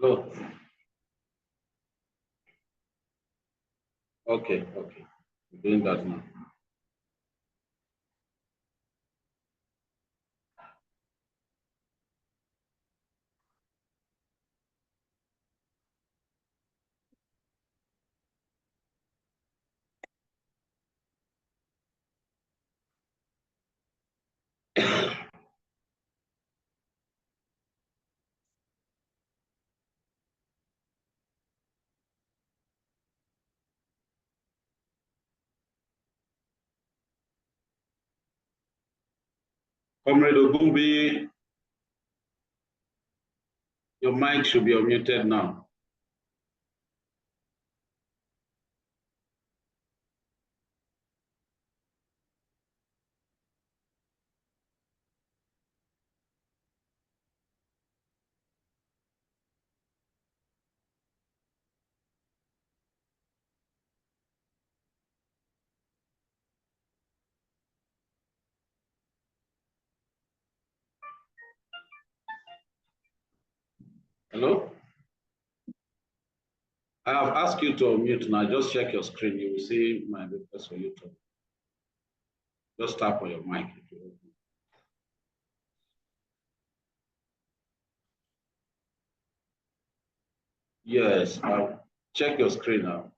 Oh, okay, okay. I'm doing that now. Comrade Ogumbi, your mic should be unmuted now. Hello? I have asked you to unmute now. Just check your screen. You will see my request for you to just tap on your mic. Yes, check your screen now.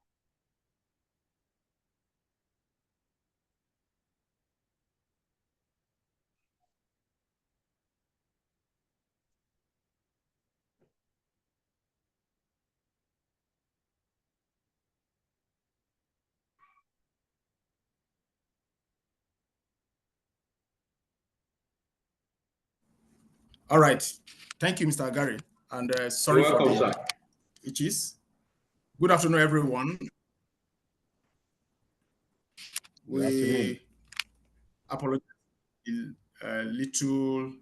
All right. Thank you, Mr. Gary. And sorry for the itches. Good afternoon, everyone. We apologize a little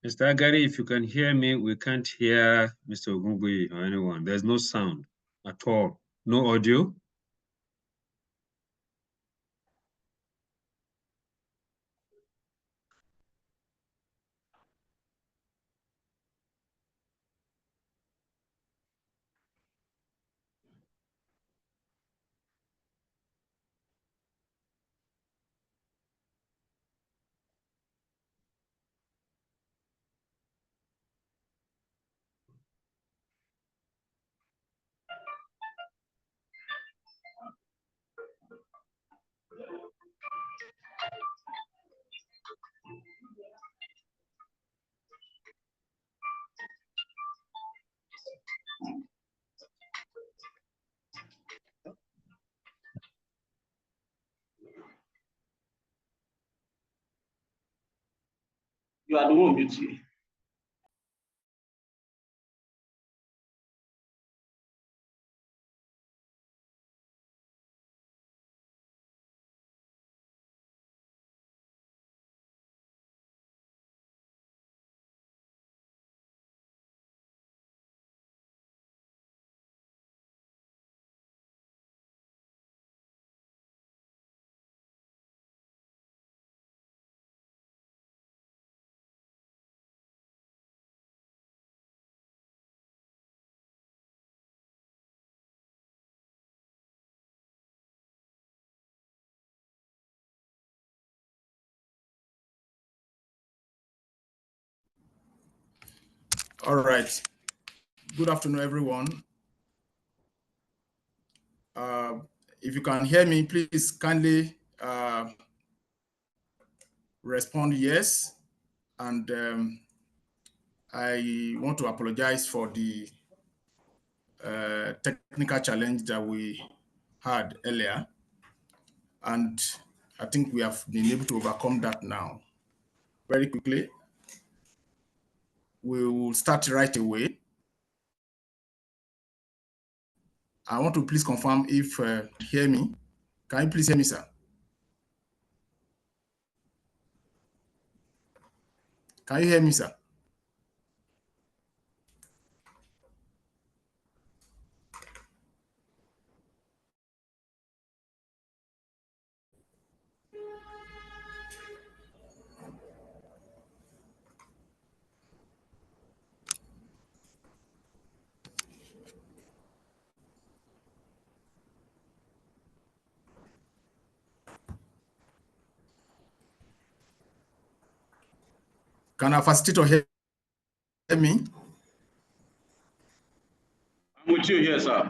Mr. Agari, if you can hear me, we can't hear Mr. Ogungui or anyone. There's no sound at all. No audio. You are the one beauty. All right. Good afternoon, everyone. If you can hear me, please kindly respond yes. And I want to apologize for the technical challenge that we had earlier. And I think we have been able to overcome that now. Very quickly, we will start right away. I want to please confirm if you hear me. Can you please hear me, sir? Can you hear me, sir? Can our facilitator hear me? I'm with you here, sir.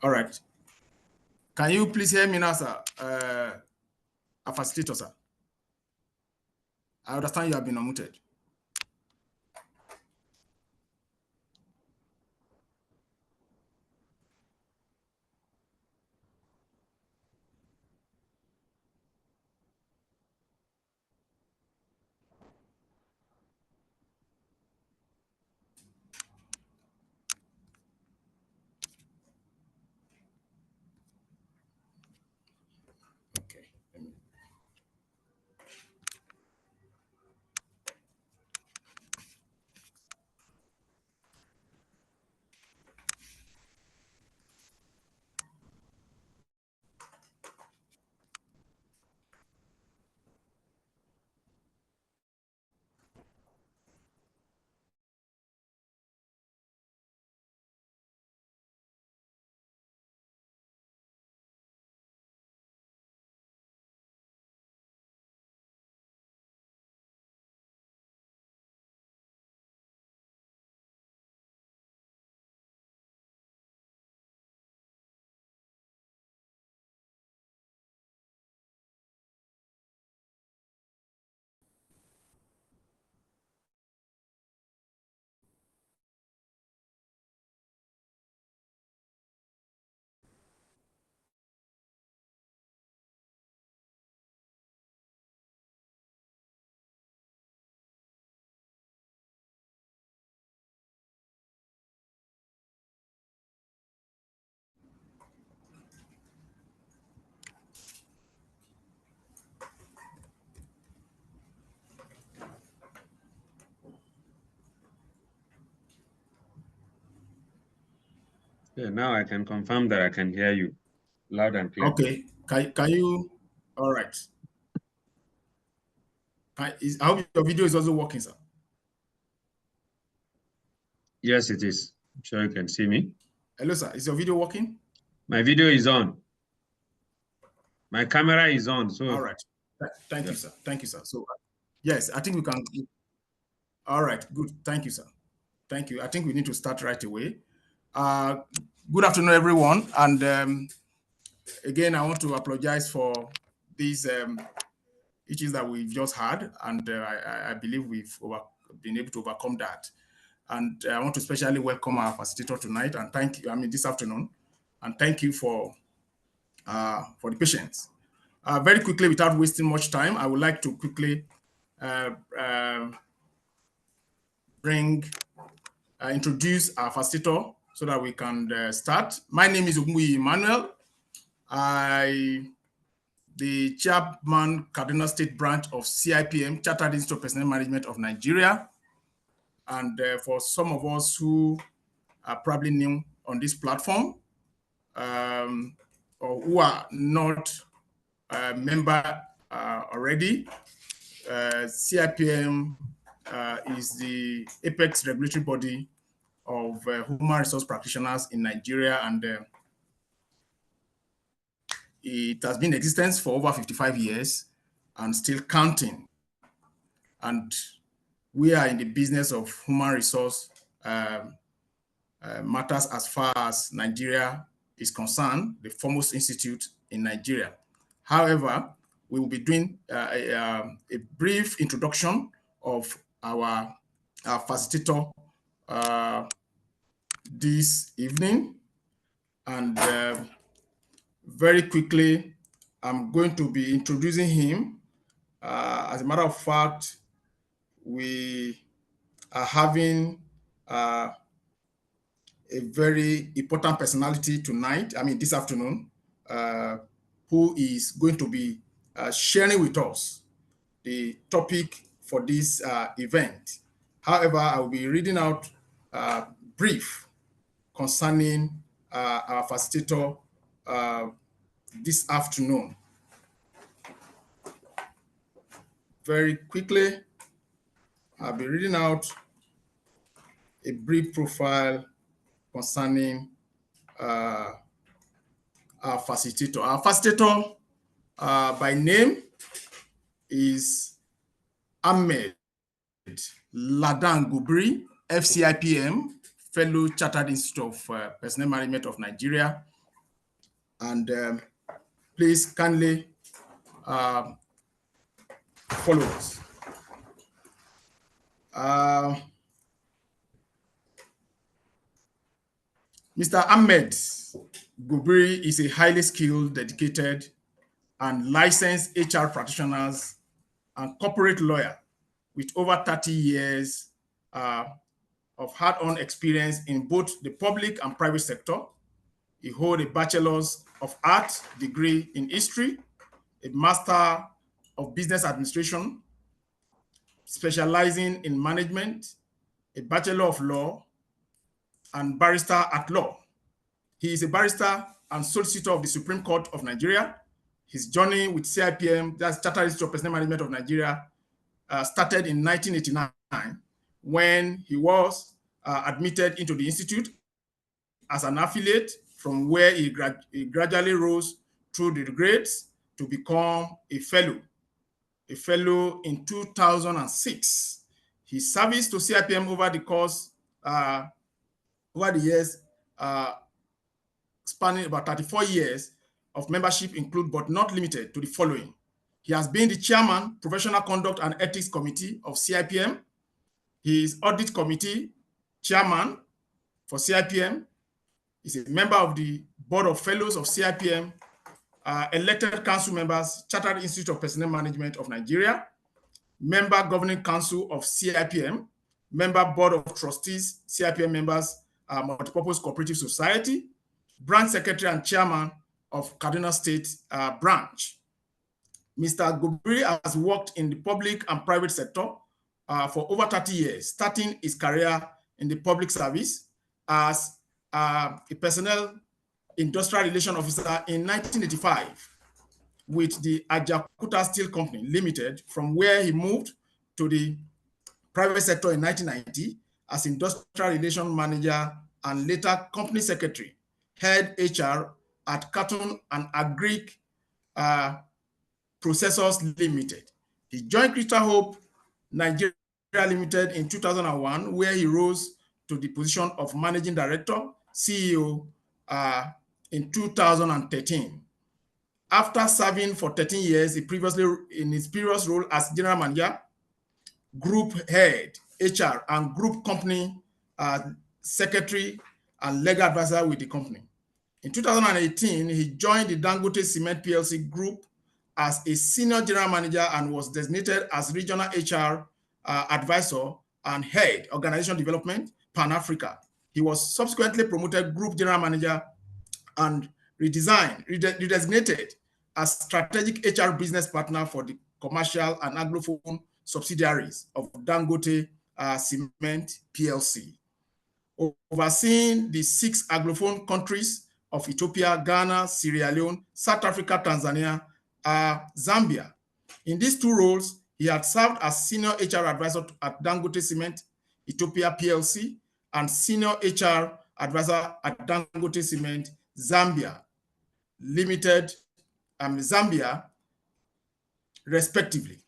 All right. Can you please hear me now, sir? A facilitator, sir. I understand you have been unmuted. Okay. Yeah, now I can confirm that I can hear you loud and clear. Okay. Can you? All right. I hope your video is also working, sir. Yes, it is. I'm sure you can see me. Hello, sir. Is your video working? My video is on. My camera is on. So all right. Thank you, sir. Thank you, sir. So yes, I think we can. All right. Good. Thank you, sir. Thank you. I think we need to start right away. Good afternoon, everyone. And again, I want to apologize for these issues that we've just had, and I believe we've been able to overcome that. And I want to especially welcome our facilitator tonight and thank you. I mean, this afternoon, and thank you for the patience. Very quickly, without wasting much time, I would like to quickly introduce our facilitator so that we can start. My name is Ogumui Emmanuel. The chairman, Kaduna State branch of CIPM, Chartered Institute of Personnel Management of Nigeria. And for some of us who are probably new on this platform, or who are not a member already, CIPM is the apex regulatory body of human resource practitioners in Nigeria, and it has been in existence for over 55 years and still counting. And we are in the business of human resource matters as far as Nigeria is concerned, the foremost institute in Nigeria. However, we will be doing a brief introduction of our facilitator this evening. And very quickly, I'm going to be introducing him. As a matter of fact, we are having a very important personality tonight, this afternoon, who is going to be sharing with us the topic for this event. However, I will be reading out a brief concerning our facilitator this afternoon. Very quickly, I'll be reading out a brief profile concerning our facilitator. Our facilitator by name is Ahmed Ladan Gubri, FCIPM, Fellow Chartered Institute of Personnel Management of Nigeria, And please kindly follow us. Mr. Ahmed Gobiri is a highly skilled, dedicated, and licensed HR practitioners and corporate lawyer with over 30 years of hard-on experience in both the public and private sector. He holds a Bachelor's of Arts degree in history, a Master of Business Administration, specializing in management, a Bachelor of Law, and barrister at law. He is a barrister and solicitor of the Supreme Court of Nigeria. His journey with CIPM, that's Chartered Institute of Personnel Management of Nigeria, started in 1989 when he was admitted into the institute as an affiliate, from where he gradually rose through the grades to become a fellow in 2006. His service to CIPM over the years, spanning about 34 years of membership, include but not limited to the following. He has been the chairman, Professional Conduct and Ethics Committee of CIPM. He is Audit Committee chairman for CIPM. He's a member of the Board of Fellows of CIPM, elected council members, Chartered Institute of Personnel Management of Nigeria, member Governing Council of CIPM, member Board of Trustees, CIPM members, Multipurpose Cooperative Society, branch secretary and chairman of Kaduna State branch. Mr. Gobiri has worked in the public and private sector for over 30 years, starting his career in the public service as a personnel industrial relation officer in 1985 with the Ajakuta Steel Company Limited, from where he moved to the private sector in 1990 as industrial relation manager and later company secretary, head HR at Cartoon and Agric Processors Limited. He joined Crystal Hope Nigeria Limited in 2001, where he rose to the position of managing director, CEO, in 2013. After serving for 13 years, in his previous role as general manager, group head, HR, and group company secretary and legal advisor with the company. In 2018, he joined the Dangote Cement PLC group as a senior general manager and was designated as regional HR advisor and head organization development Pan-Africa. He was subsequently promoted group general manager and redesignated as strategic HR business partner for the commercial and Anglophone subsidiaries of Dangote Cement PLC, overseeing the 6 Anglophone countries of Ethiopia, Ghana, Sierra Leone, South Africa, Tanzania, Zambia. In these 2 roles, he had served as senior HR advisor at Dangote Cement Ethiopia PLC and senior HR advisor at Dangote Cement Zambia Limited, Zambia, respectively.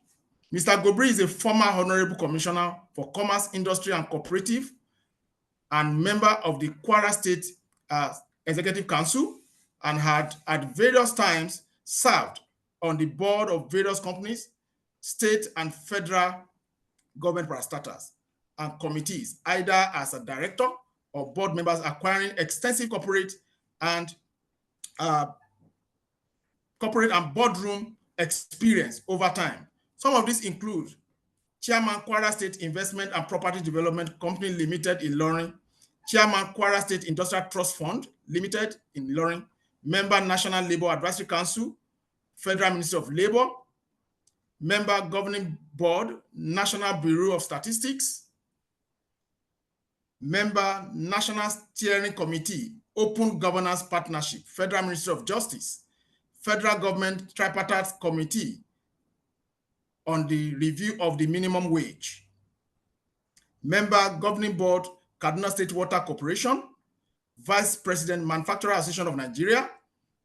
Mr. Gobiri is a former Honorable Commissioner for Commerce, Industry and Cooperative and member of the Kwara State Executive Council, and had at various times served on the board of various companies, state and federal government parastatals and committees, either as a director or board members, acquiring extensive corporate and boardroom experience over time. Some of these include Chairman Kwara State Investment and Property Development Company Limited in Ilorin, Chairman Kwara State Industrial Trust Fund Limited in Ilorin, member National Labour Advisory Council, Federal Ministry of Labour, member Governing Board, National Bureau of Statistics, member National Steering Committee, Open Governance Partnership, Federal Ministry of Justice, Federal Government Tripartite Committee on the review of the minimum wage, member Governing Board, Kaduna State Water Corporation, Vice President, Manufacturer Association of Nigeria,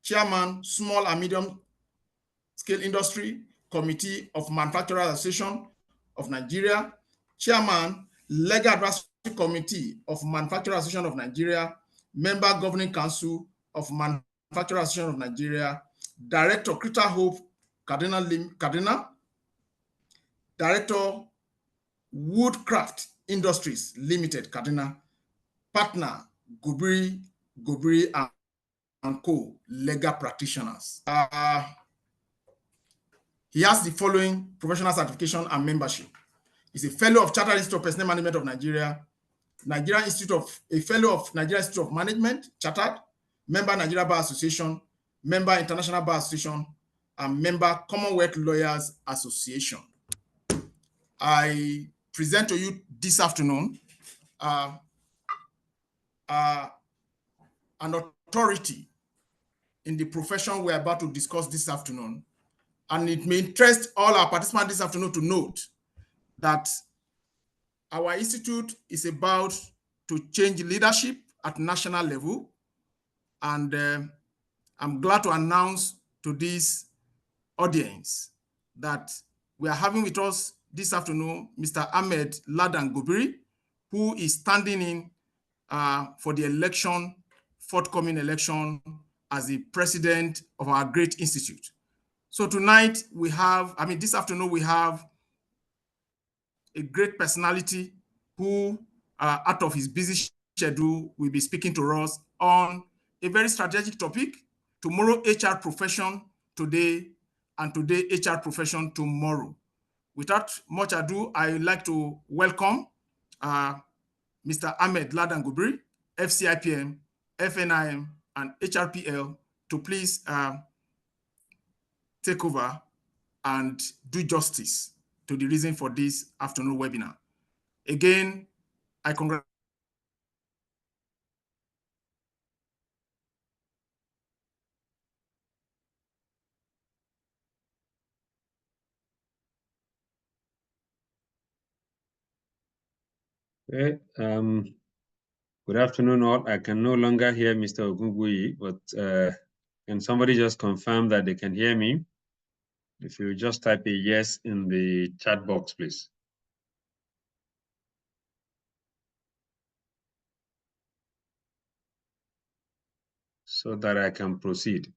Chairman, Small and Medium Scale Industry Committee of Manufacturers Association of Nigeria, Chairman, Legal Advisory Committee of Manufacturers Association of Nigeria, member Governing Council of Manufacturers Association of Nigeria, Director, Crystal Hope, Kaduna, Director, Woodcraft Industries Limited, Kaduna, Partner, Gobiri and Co, legal practitioners. He has the following professional certification and membership. He's a fellow of Chartered Institute of Personnel Management of Nigeria, a fellow of Nigeria Institute of Management, Chartered, member Nigeria Bar Association, member International Bar Association, and member Commonwealth Lawyers Association. I present to you this afternoon an authority in the profession we're about to discuss this afternoon. And it may interest all our participants this afternoon to note that our institute is about to change leadership at national level. And I'm glad to announce to this audience that we are having with us this afternoon Mr. Ahmed Ladan Gobiri, who is standing in for the forthcoming election as the president of our great institute. So tonight this afternoon we have a great personality who, out of his busy schedule, will be speaking to us on a very strategic topic: tomorrow HR profession today, and today HR profession tomorrow. Without much ado, I would like to welcome Mr. Ahmed Ladan Gobiri, FCIPM, FNIM, and HRPL to please take over and do justice to the reason for this afternoon webinar. Again, I congratulate. Okay, good afternoon all. I can no longer hear Mr. Ogungui, but can somebody just confirm that they can hear me? If you just type a yes in the chat box, please. So that I can proceed.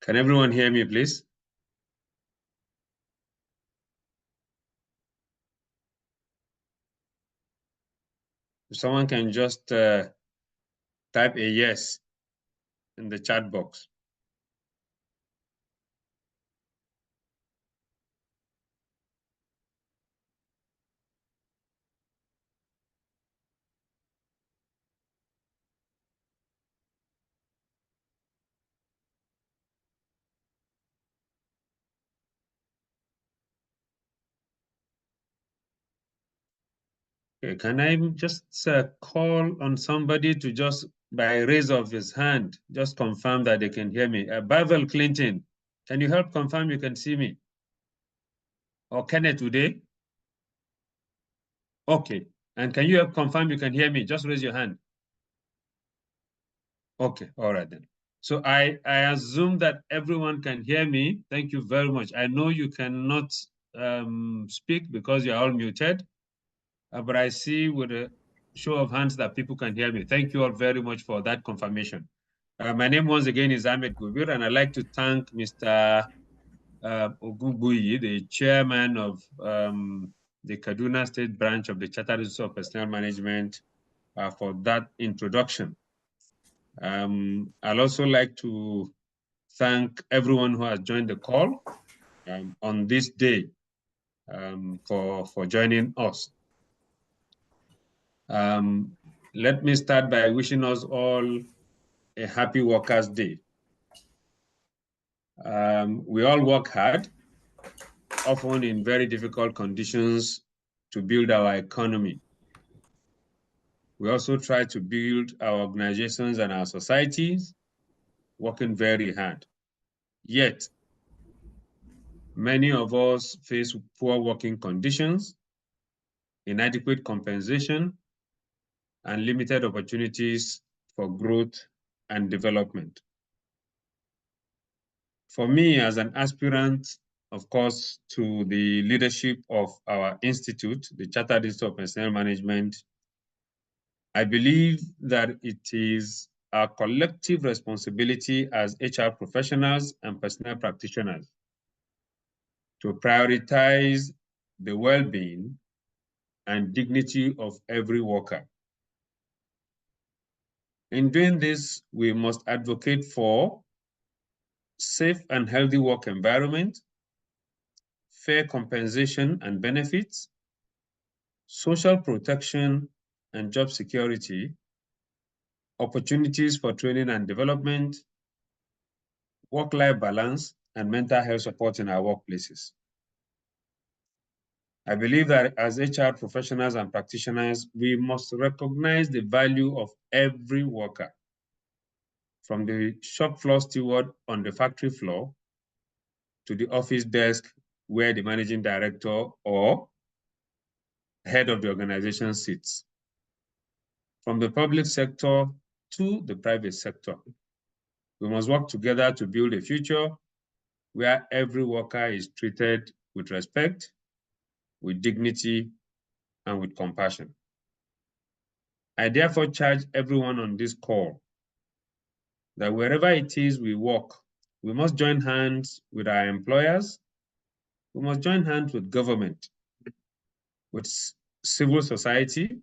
Can everyone hear me, please? If someone can just type a yes in the chat box. Okay, can I just call on somebody to just, by raise of his hand, just confirm that they can hear me? Bavel Clinton, can you help confirm you can see me? Or Kenneth today? Okay, and can you help confirm you can hear me? Just raise your hand. Okay, all right then. So I assume that everyone can hear me. Thank you very much. I know you cannot speak because you're all muted, but I see with a show of hands that people can hear me. Thank you all very much for that confirmation. My name once again is Ahmed Gobir, and I'd like to thank Mr. Ogungbuyi, the chairman of the Kaduna State branch of the Chartered Institute of Personnel Management, for that introduction. I'd also like to thank everyone who has joined the call on this day for joining us. Let me start by wishing us all a happy Workers' Day. We all work hard, often in very difficult conditions, to build our economy. We also try to build our organizations and our societies, working very hard. Yet, many of us face poor working conditions, inadequate compensation, and limited opportunities for growth and development. For me, as an aspirant of course, to the leadership of our institute, the Chartered Institute of Personnel Management. I believe that it is our collective responsibility as HR professionals and personnel practitioners to prioritize the well-being and dignity of every worker. In doing this, we must advocate for safe and healthy work environment, fair compensation and benefits, social protection and job security, opportunities for training and development, work-life balance, and mental health support in our workplaces. I believe that as HR professionals and practitioners, we must recognize the value of every worker, from the shop floor steward on the factory floor to the office desk where the managing director or head of the organization sits, from the public sector to the private sector. We must work together to build a future where every worker is treated with respect, with dignity, and with compassion. I therefore charge everyone on this call that wherever it is we work, we must join hands with our employers, we must join hands with government, with civil society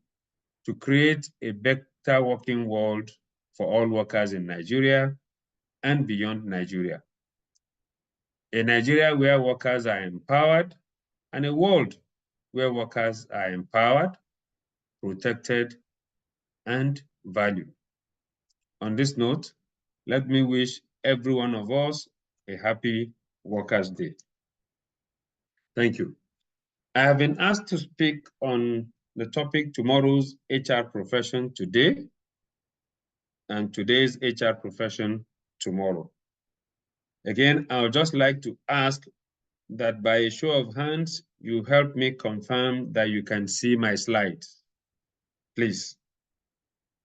to create a better working world for all workers in Nigeria and beyond Nigeria. A Nigeria where workers are empowered, and a world where workers are empowered, protected, and valued. On this note, let me wish every one of us a happy Workers' Day. Thank you. I have been asked to speak on the topic tomorrow's HR profession today and today's HR profession tomorrow. Again, I would just like to ask that by a show of hands, you help me confirm that you can see my slides, please.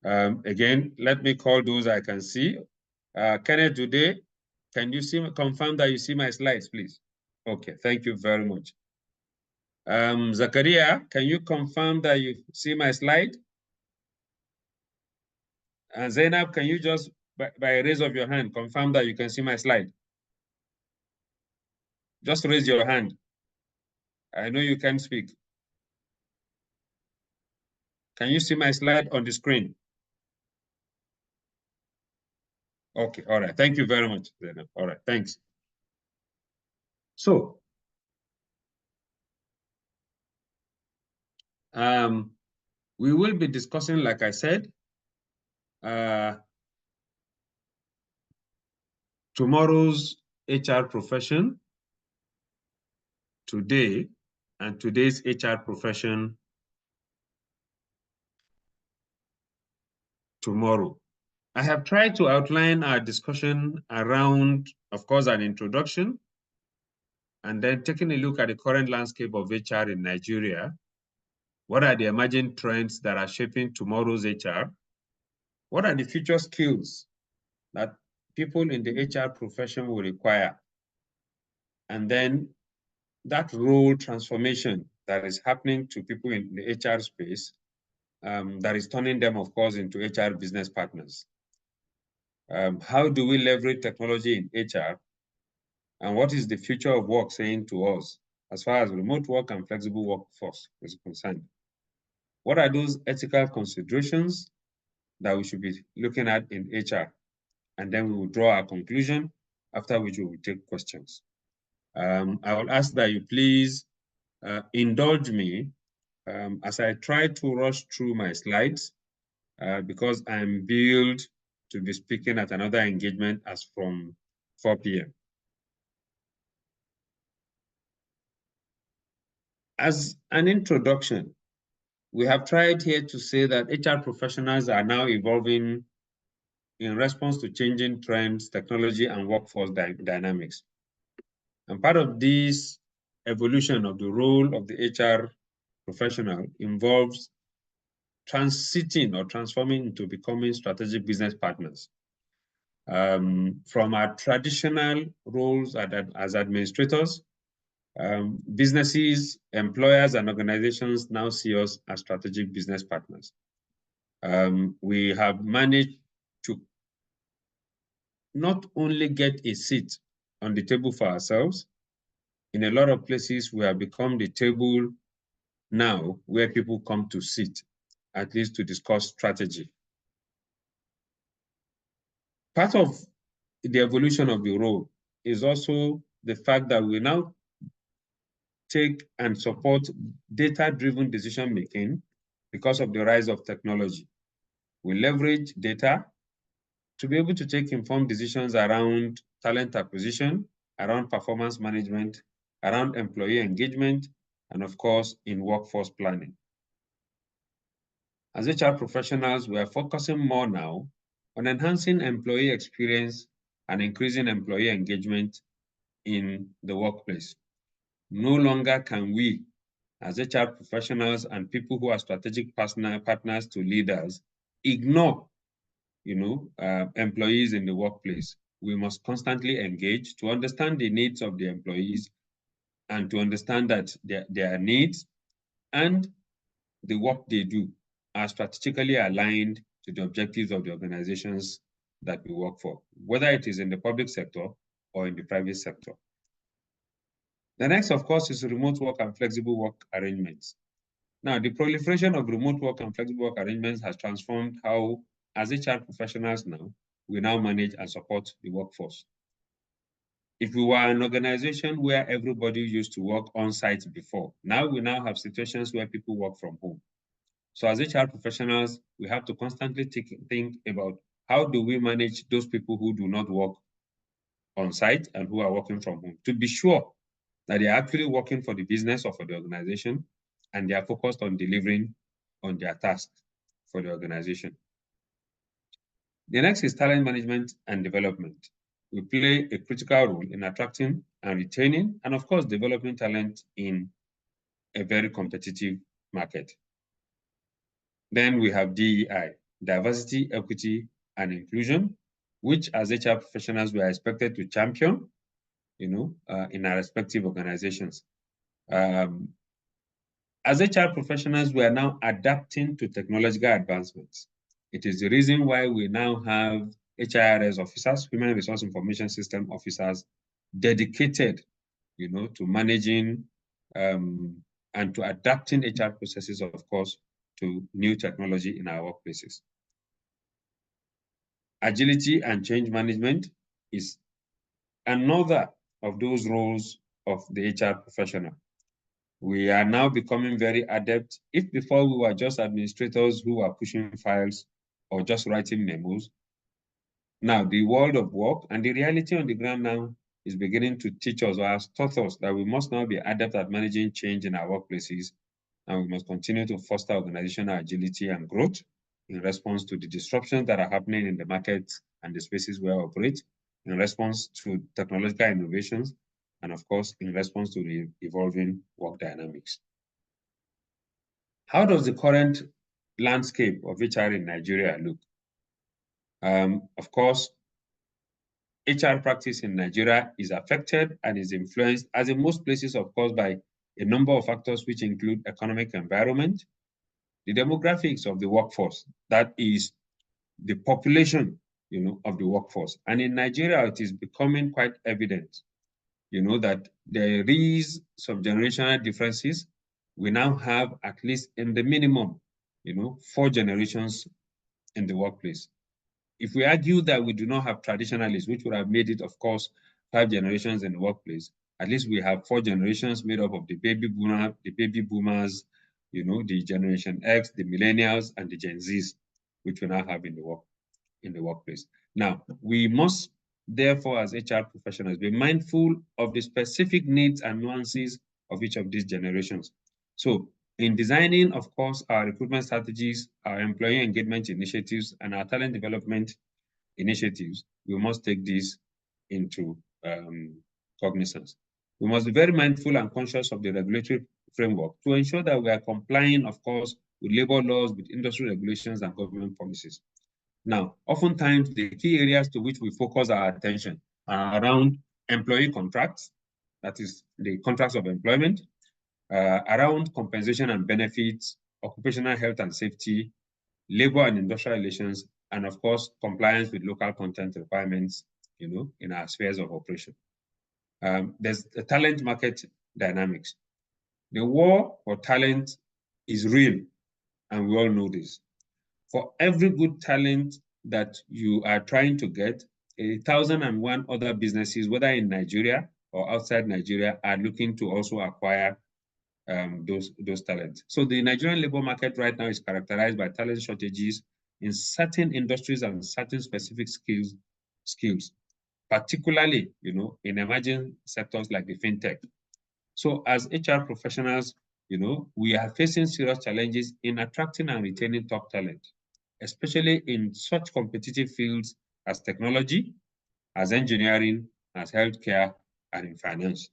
Again, let me call those I can see. Kenneth today, can you confirm that you see my slides, please? Okay, thank you very much. Zakaria, can you confirm that you see my slide? And Zainab, can you just, by a raise of your hand, confirm that you can see my slide? Just raise your hand. I know you can speak. Can you see my slide on the screen? Okay, all right. Thank you very much, Zainab. All right, thanks. So, we will be discussing, like I said, tomorrow's HR profession today and today's HR profession tomorrow. I have tried to outline our discussion around, of course, an introduction, and then taking a look at the current landscape of HR in Nigeria. What are the emerging trends that are shaping tomorrow's HR? What are the future skills that people in the HR profession will require? And then that role transformation that is happening to people in the HR space, that is turning them, of course, into HR business partners. How do we leverage technology in HR? And what is the future of work saying to us as far as remote work and flexible workforce is concerned? What are those ethical considerations that we should be looking at in HR? And then we will draw our conclusion, after which we will take questions. I will ask that you please indulge me as I try to rush through my slides because I'm billed to be speaking at another engagement as from 4 p.m. As an introduction, we have tried here to say that HR professionals are now evolving in response to changing trends, technology, and workforce dynamics. And part of this evolution of the role of the HR professional involves transiting or transforming into becoming strategic business partners. From our traditional roles as administrators, Businesses, employers, and organizations now see us as strategic business partners. We have managed to not only get a seat on the table for ourselves. In a lot of places, we have become the table now where people come to sit, at least to discuss strategy. Part of the evolution of the role is also the fact that we now take and support data-driven decision-making because of the rise of technology. We leverage data to be able to take informed decisions around talent acquisition, around performance management, around employee engagement, and of course, in workforce planning. As HR professionals, we are focusing more now on enhancing employee experience and increasing employee engagement in the workplace. No longer can we, as HR professionals and people who are strategic partners to leaders, ignore employees in the workplace. We must constantly engage to understand the needs of the employees and to understand that their needs and the work they do are strategically aligned to the objectives of the organizations that we work for, whether it is in the public sector or in the private sector. The next, of course, is remote work and flexible work arrangements. Now, the proliferation of remote work and flexible work arrangements has transformed how, as HR professionals now, we now manage and support the workforce. If we were an organization where everybody used to work on site before, now we have situations where people work from home. So as HR professionals, we have to constantly think about how do we manage those people who do not work on site and who are working from home to be sure that they are actually working for the business or for the organization and they are focused on delivering on their tasks for the organization. The next is talent management and development. We play a critical role in attracting and retaining and of course developing talent in a very competitive market. Then we have DEI, diversity, equity, and inclusion, which as HR professionals, we are expected to champion, in our respective organizations. As HR professionals, we are now adapting to technological advancements. It is the reason why we now have HRS officers, Human Resource Information System officers, dedicated, to managing and to adapting HR processes, of course, to new technology in our workplaces. Agility and change management is another of those roles of the HR professional. We are now becoming very adept. If before we were just administrators who were pushing files or just writing memos, now the world of work and the reality on the ground now is beginning to teach us or has taught us that we must now be adept at managing change in our workplaces, and we must continue to foster organizational agility and growth in response to the disruptions that are happening in the market and the spaces where we operate, in response to technological innovations, and of course, in response to the evolving work dynamics. How does the current landscape of HR in Nigeria look? Of course, HR practice in Nigeria is affected and is influenced, as in most places, of course, by a number of factors which include economic environment, the demographics of the workforce, that is the population, of the workforce. And in Nigeria, it is becoming quite evident, that there is some generational differences. We now have at least in the minimum, 4 generations in the workplace. If we argue that we do not have traditionalists, which would have made it, of course, 5 generations in the workplace, at least we have 4 generations made up of the baby boomers, the Generation X, the millennials, and the Gen Zs, which we now have in the workplace. Now, we must, therefore, as HR professionals, be mindful of the specific needs and nuances of each of these generations. So, in designing, of course, our recruitment strategies, our employee engagement initiatives, and our talent development initiatives, we must take this into cognizance. We must be very mindful and conscious of the regulatory framework to ensure that we are complying, of course, with labor laws, with industry regulations, and government policies. Now, oftentimes, the key areas to which we focus our attention are around employee contracts, that is the contracts of employment, around compensation and benefits, occupational health and safety, labor and industrial relations, and of course, compliance with local content requirements, in our spheres of operation. There's the talent market dynamics. The war for talent is real, and we all know this. For every good talent that you are trying to get, 1,001 other businesses, whether in Nigeria or outside Nigeria, are looking to also acquire those talents. So the Nigerian labor market right now is characterized by talent shortages in certain industries and certain specific skills, particularly, in emerging sectors like the fintech. So as HR professionals, we are facing serious challenges in attracting and retaining top talent, especially in such competitive fields as technology, as engineering, as healthcare, and in finance.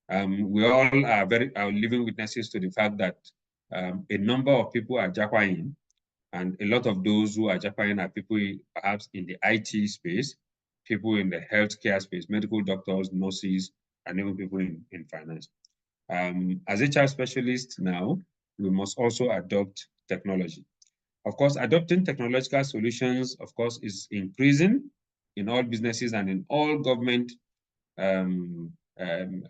We all are living witnesses to the fact that a number of people are jackpotting, and a lot of those who are jackpotting are people perhaps in the IT space, people in the healthcare space, medical doctors, nurses, and even people in finance. As HR specialists now, we must also adopt technology. Of course, adopting technological solutions, of course, is increasing in all businesses and in all government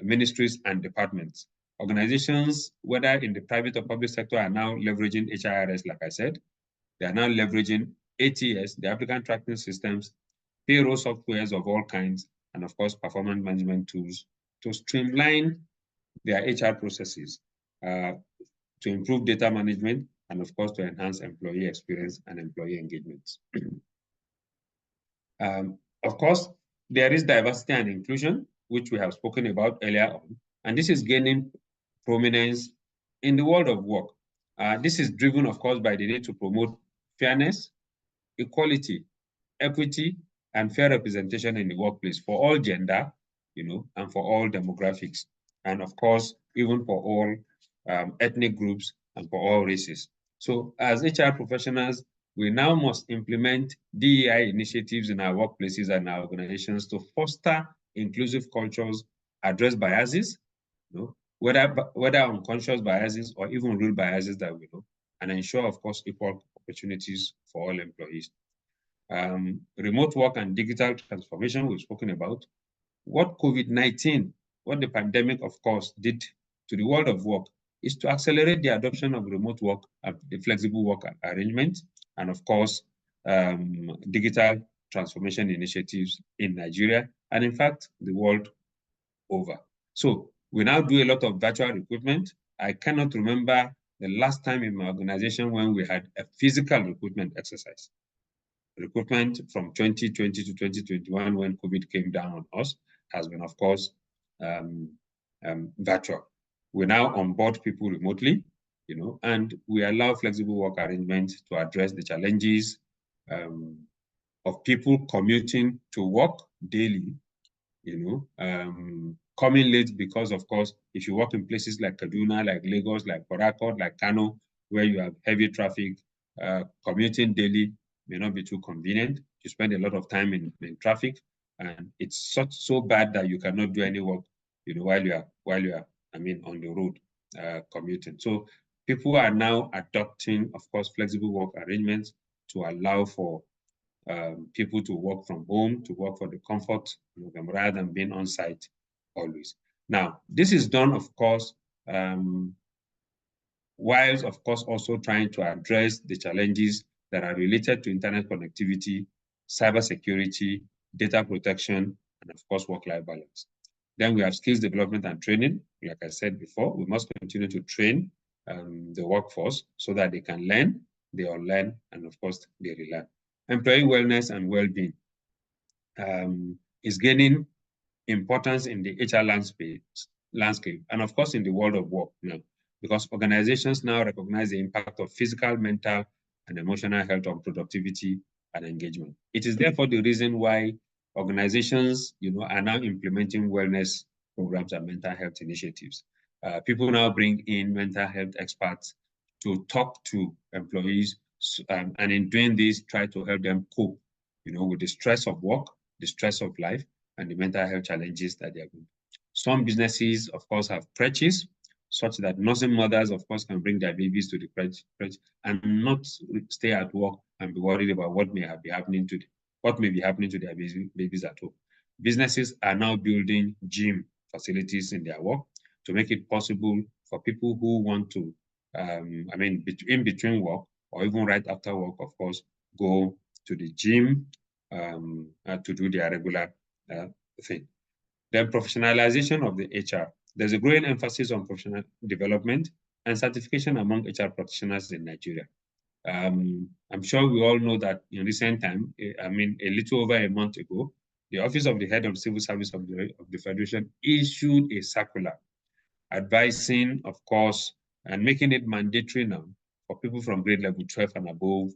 ministries and departments. Organizations, whether in the private or public sector, are now leveraging HRS, like I said. They are now leveraging ATS, the applicant tracking systems, payroll softwares of all kinds, and of course, performance management tools to streamline their HR processes, to improve data management, and of course, to enhance employee experience and employee engagement. Of course, there is diversity and inclusion, which we have spoken about earlier on, and this is gaining prominence in the world of work. This is driven, of course, by the need to promote fairness, equality, equity, and fair representation in the workplace for all gender, and for all demographics, and of course, even for all ethnic groups and for all races. So as HR professionals, we now must implement DEI initiatives in our workplaces and our organizations to foster inclusive cultures, address biases, whether unconscious biases or even real biases that we know, and ensure, of course, equal opportunities for all employees. Remote work and digital transformation we've spoken about. What COVID-19, what the pandemic, of course, did to the world of work is to accelerate the adoption of remote work and the flexible work arrangement, and of course, digital transformation initiatives in Nigeria, and in fact, the world over. So we now do a lot of virtual recruitment. I cannot remember the last time in my organization when we had a physical recruitment exercise. Recruitment from 2020 to 2021, when COVID came down on us, has been, of course, virtual. We now onboard people remotely, and we allow flexible work arrangements to address the challenges of people commuting to work daily, coming late because, of course, if you work in places like Kaduna, like Lagos, like Port Harcourt, like Kano, where you have heavy traffic, commuting daily may not be too convenient. You spend a lot of time in traffic, and it's so bad that you cannot do any work, while you are on the road commuting. So people are now adopting, of course, flexible work arrangements to allow for people to work from home, to work for the comfort of them, rather than being on site always. Now, this is done, of course, whilst, of course, also trying to address the challenges that are related to internet connectivity, cybersecurity, data protection, and of course, work-life balance. Then we have skills development and training. Like I said before, we must continue to train the workforce so that they can learn, they unlearn, and of course, they relearn. Employee wellness and well-being is gaining importance in the HR landscape, and of course, in the world of work now, because organizations now recognize the impact of physical, mental, and emotional health on productivity and engagement. It is therefore the reason why organizations, are now implementing wellness programs and mental health initiatives. People now bring in mental health experts to talk to employees, and in doing this, try to help them cope, with the stress of work, the stress of life, and the mental health challenges that they are going. Some businesses, of course, have crèches, such that nursing mothers, of course, can bring their babies to the crèche and not stay at work and be worried about what may be happening to their babies at home. Businesses are now building gym facilities in their work to make it possible for people who want to, in between work or even right after work, of course, go to the gym to do their regular thing. Then professionalization of the HR. There's a growing emphasis on professional development and certification among HR practitioners in Nigeria. I'm sure we all know that in recent time, a little over a month ago, the Office of the Head of Civil Service of the Federation issued a circular advising, of course, and making it mandatory now for people from grade level 12 and above,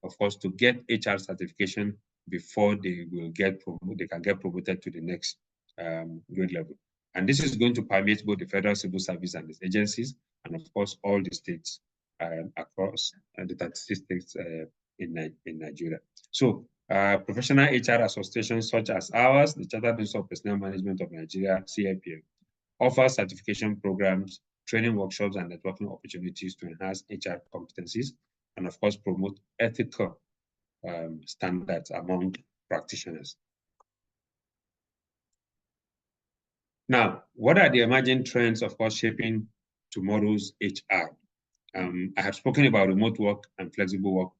of course, to get HR certification before they can get promoted to the next grade level. And this is going to permeate both the federal civil service and its agencies, and of course, all the states across the 36 states in Nigeria. So professional HR associations such as ours, the Chartered Institute of Personnel Management of Nigeria, CIPM, offers certification programs, training workshops, and networking opportunities to enhance HR competencies and, of course, promote ethical standards among practitioners. Now, what are the emerging trends, of course, shaping tomorrow's HR? I have spoken about remote work and flexible work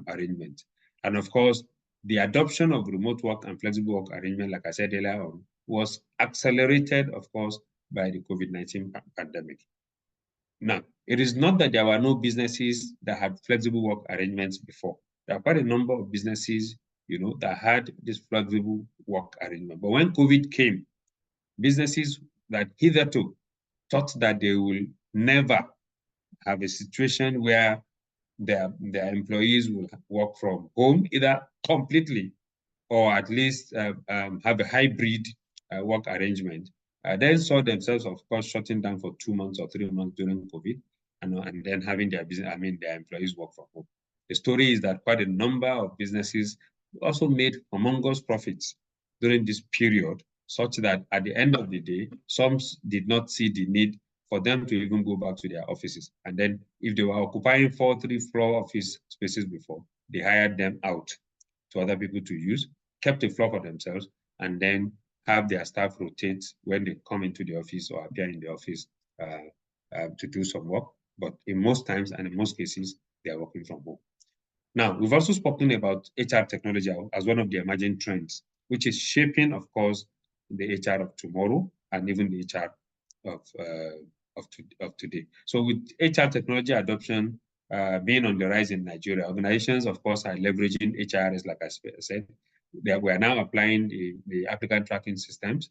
arrangement. And of course, the adoption of remote work and flexible work arrangement, like I said earlier on, was accelerated, of course, by the COVID-19 pandemic. Now, it is not that there were no businesses that had flexible work arrangements before. There are quite a number of businesses, that had this flexible work arrangement. But when COVID came, businesses that hitherto thought that they will never have a situation where their employees will work from home, either completely or at least have a hybrid work arrangement, then saw themselves, of course, shutting down for 2 months or 3 months during COVID, and then having their employees work from home. The story is that quite a number of businesses also made humongous profits during this period, such that at the end of the day, some did not see the need for them to even go back to their offices. And then if they were occupying 4 3-floor office spaces before, they hired them out to other people to use, kept a floor for themselves, and then have their staff rotate when they come into the office or appear in the office to do some work. But in most times and in most cases, they are working from home. Now, we've also spoken about HR technology as one of the emerging trends, which is shaping, of course, the HR of tomorrow and even the HR of today. So with HR technology adoption being on the rise in Nigeria, organizations, of course, are leveraging HRS, like I said. We are now applying the applicant tracking systems.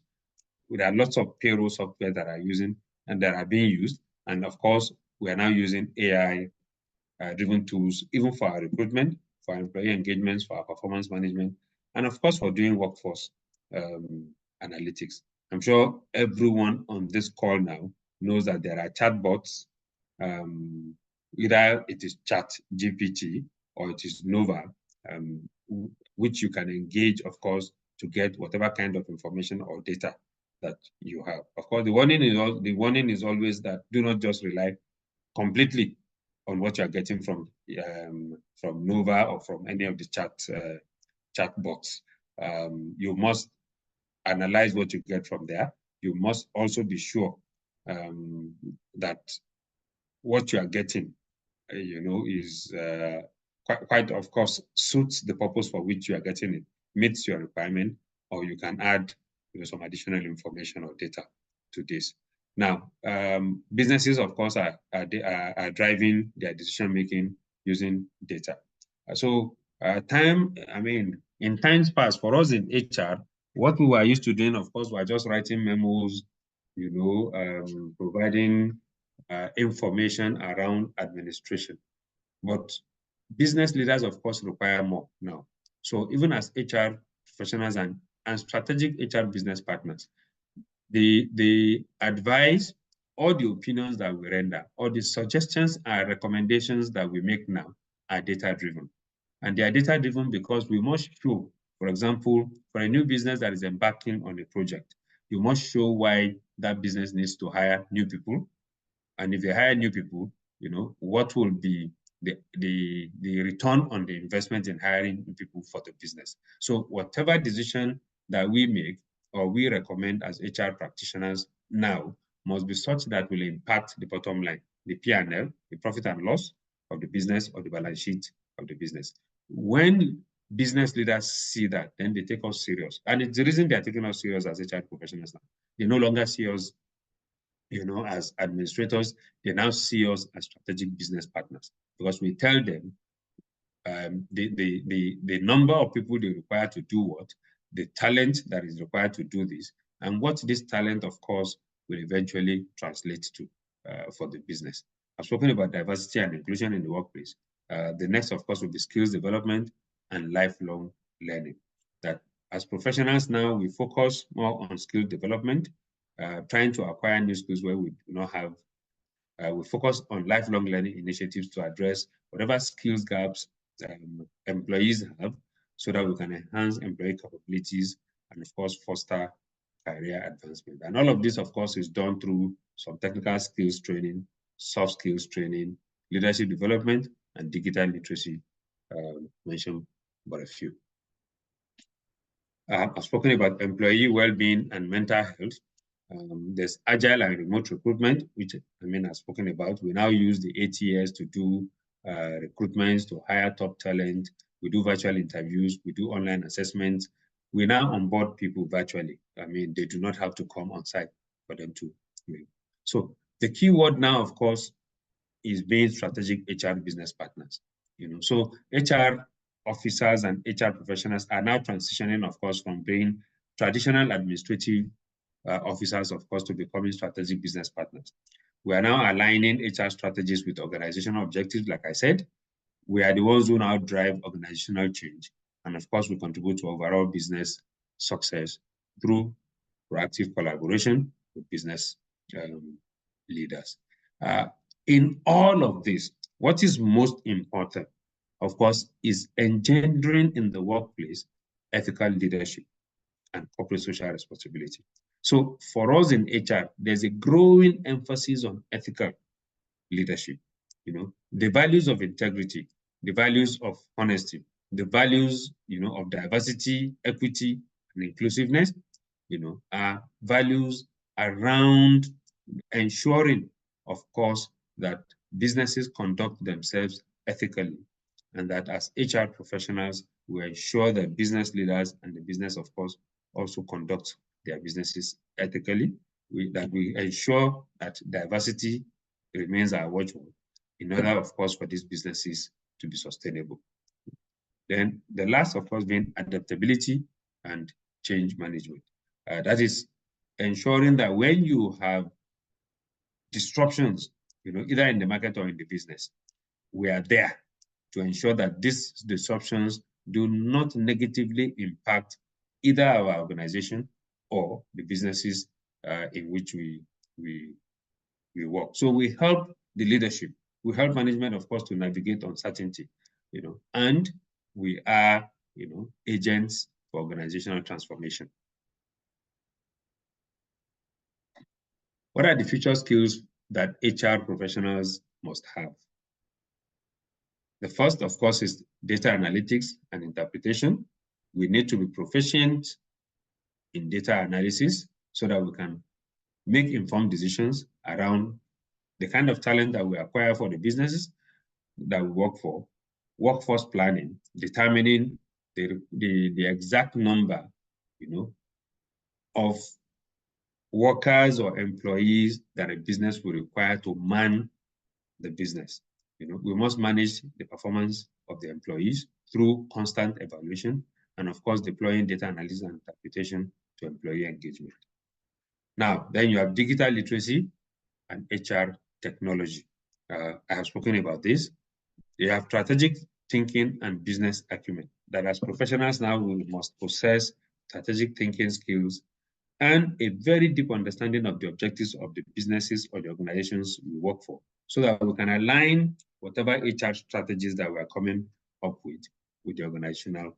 There are lots of payroll software that are being used. And of course, we are now using AI-driven tools, even for our recruitment, for our employee engagements, for our performance management, and of course, for doing workforce analytics. I'm sure everyone on this call now knows that there are chatbots, either it is ChatGPT or it is Nova, which you can engage, of course, to get whatever kind of information or data that you have. Of course, the warning is always that do not just rely completely on what you are getting from Nova or from any of the chatbots. You must analyze what you get from there. You must also be sure that what you are getting, is quite, of course, suits the purpose for which you are getting it, meets your requirement, or you can add some additional information or data to this. Now, businesses, of course, are driving their decision-making using data. So in times past, for us in HR, what we were used to doing, of course, were just writing memos, providing information around administration. But business leaders, of course, require more now. So even as HR professionals and strategic HR business partners, the advice or the opinions that we render or the suggestions and recommendations that we make now are data-driven. And they are data-driven because we must show, for example, for a new business that is embarking on a project, you must show why that business needs to hire new people. And if they hire new people, you know, what will be the return on the investment in hiring people for the business. So whatever decision that we make or we recommend as HR practitioners now must be such that will impact the bottom line, the P&L, the profit and loss of the business or the balance sheet of the business. When business leaders see that, then they take us serious. And it's the reason they're taking us serious as HR professionals now. They no longer see us, you know, as administrators. They now see us as strategic business partners, because we tell them the number of people they require to do what, the talent that is required to do this, and what this talent, of course, will eventually translate to for the business. I've spoken about diversity and inclusion in the workplace. The next, of course, will be skills development and lifelong learning. That as professionals now, we focus more on skill development, trying to acquire new skills where we do not have. We focus on lifelong learning initiatives to address whatever skills gaps employees have, so that we can enhance employee capabilities and, of course, foster career advancement. And all of this, of course, is done through some technical skills training, soft skills training, leadership development, and digital literacy, mentioned but a few. I've spoken about employee well-being and mental health. There's agile and remote recruitment, which I've spoken about. We now use the ATS to do recruitments, to hire top talent. We do virtual interviews. We do online assessments. We now onboard people virtually. They do not have to come on site for them to. So the key word now, of course, is being strategic HR business partners. So HR officers and HR professionals are now transitioning, of course, from being traditional administrative officers, of course, to becoming strategic business partners. We are now aligning HR strategies with organizational objectives. Like I said, we are the ones who now drive organizational change. And of course, we contribute to overall business success through proactive collaboration with business leaders. In all of this, what is most important, of course, is engendering in the workplace ethical leadership and corporate social responsibility. So for us in HR, there's a growing emphasis on ethical leadership. The values of integrity, the values of honesty, the values, of diversity, equity, and inclusiveness, are values around ensuring, of course, that businesses conduct themselves ethically, and that as HR professionals, we ensure that business leaders and the business, of course, also conduct their businesses ethically, that we ensure that diversity remains our watchword in order, of course, for these businesses to be sustainable. Then the last, of course, being adaptability and change management. That is ensuring that when you have disruptions, either in the market or in the business, we are there to ensure that these disruptions do not negatively impact either our organization or the businesses in which we work. So we help the leadership, we help management, of course, to navigate uncertainty, and we are, agents for organizational transformation. What are the future skills that HR professionals must have? The first, of course, is data analytics and interpretation. We need to be proficient in data analysis so that we can make informed decisions around the kind of talent that we acquire for the businesses that we work for, workforce planning, determining the exact number, of workers or employees that a business will require to man the business. We must manage the performance of the employees through constant evaluation and, of course, deploying data analysis and interpretation to employee engagement. Now, then you have digital literacy and HR technology. I have spoken about this. You have strategic thinking and business acumen. That as professionals now, we must possess strategic thinking skills and a very deep understanding of the objectives of the businesses or the organizations we work for, so that we can align whatever HR strategies that we're coming up with the organizational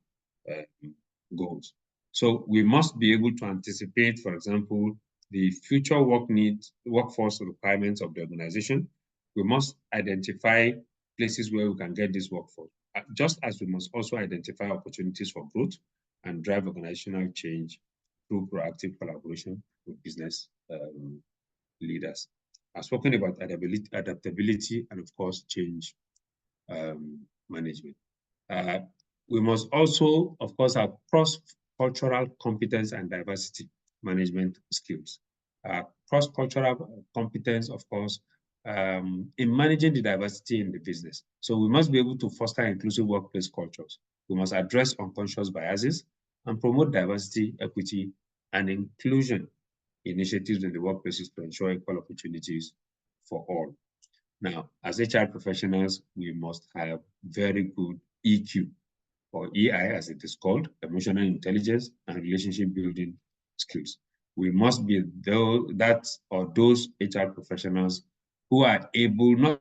goals. So we must be able to anticipate, for example, the future workforce requirements of the organization. We must identify places where we can get this workforce, just as we must also identify opportunities for growth and drive organizational change through proactive collaboration with business leaders. I've spoken about adaptability and, of course, change management. We must also, of course, have cross-cultural competence and diversity management skills. Cross-cultural competence, of course, in managing the diversity in the business. So we must be able to foster inclusive workplace cultures. We must address unconscious biases and promote diversity, equity, and inclusion initiatives in the workplaces to ensure equal opportunities for all. Now, as HR professionals, we must have very good EQ, or EI as it is called, emotional intelligence and relationship building skills. We must be those HR professionals who are able not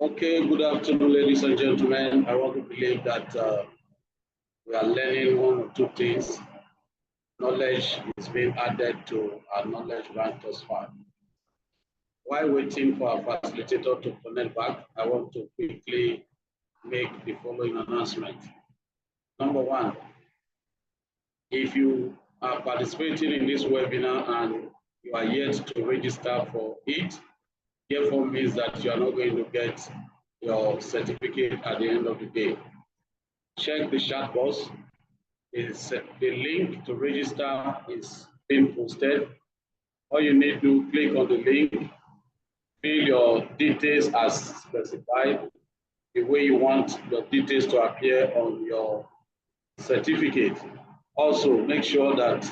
Okay, good afternoon, ladies and gentlemen. I want to believe that we are learning one or two things. Knowledge is being added to our knowledge bank thus far. While waiting for our facilitator to connect back, I want to quickly make the following announcement. Number one, if you are participating in this webinar and you are yet to register for it, therefore means that you are not going to get your certificate at the end of the day. Check the chat box. The link to register is being posted. All you need to click on the link, fill your details as specified, the way you want your details to appear on your certificate. Also, make sure that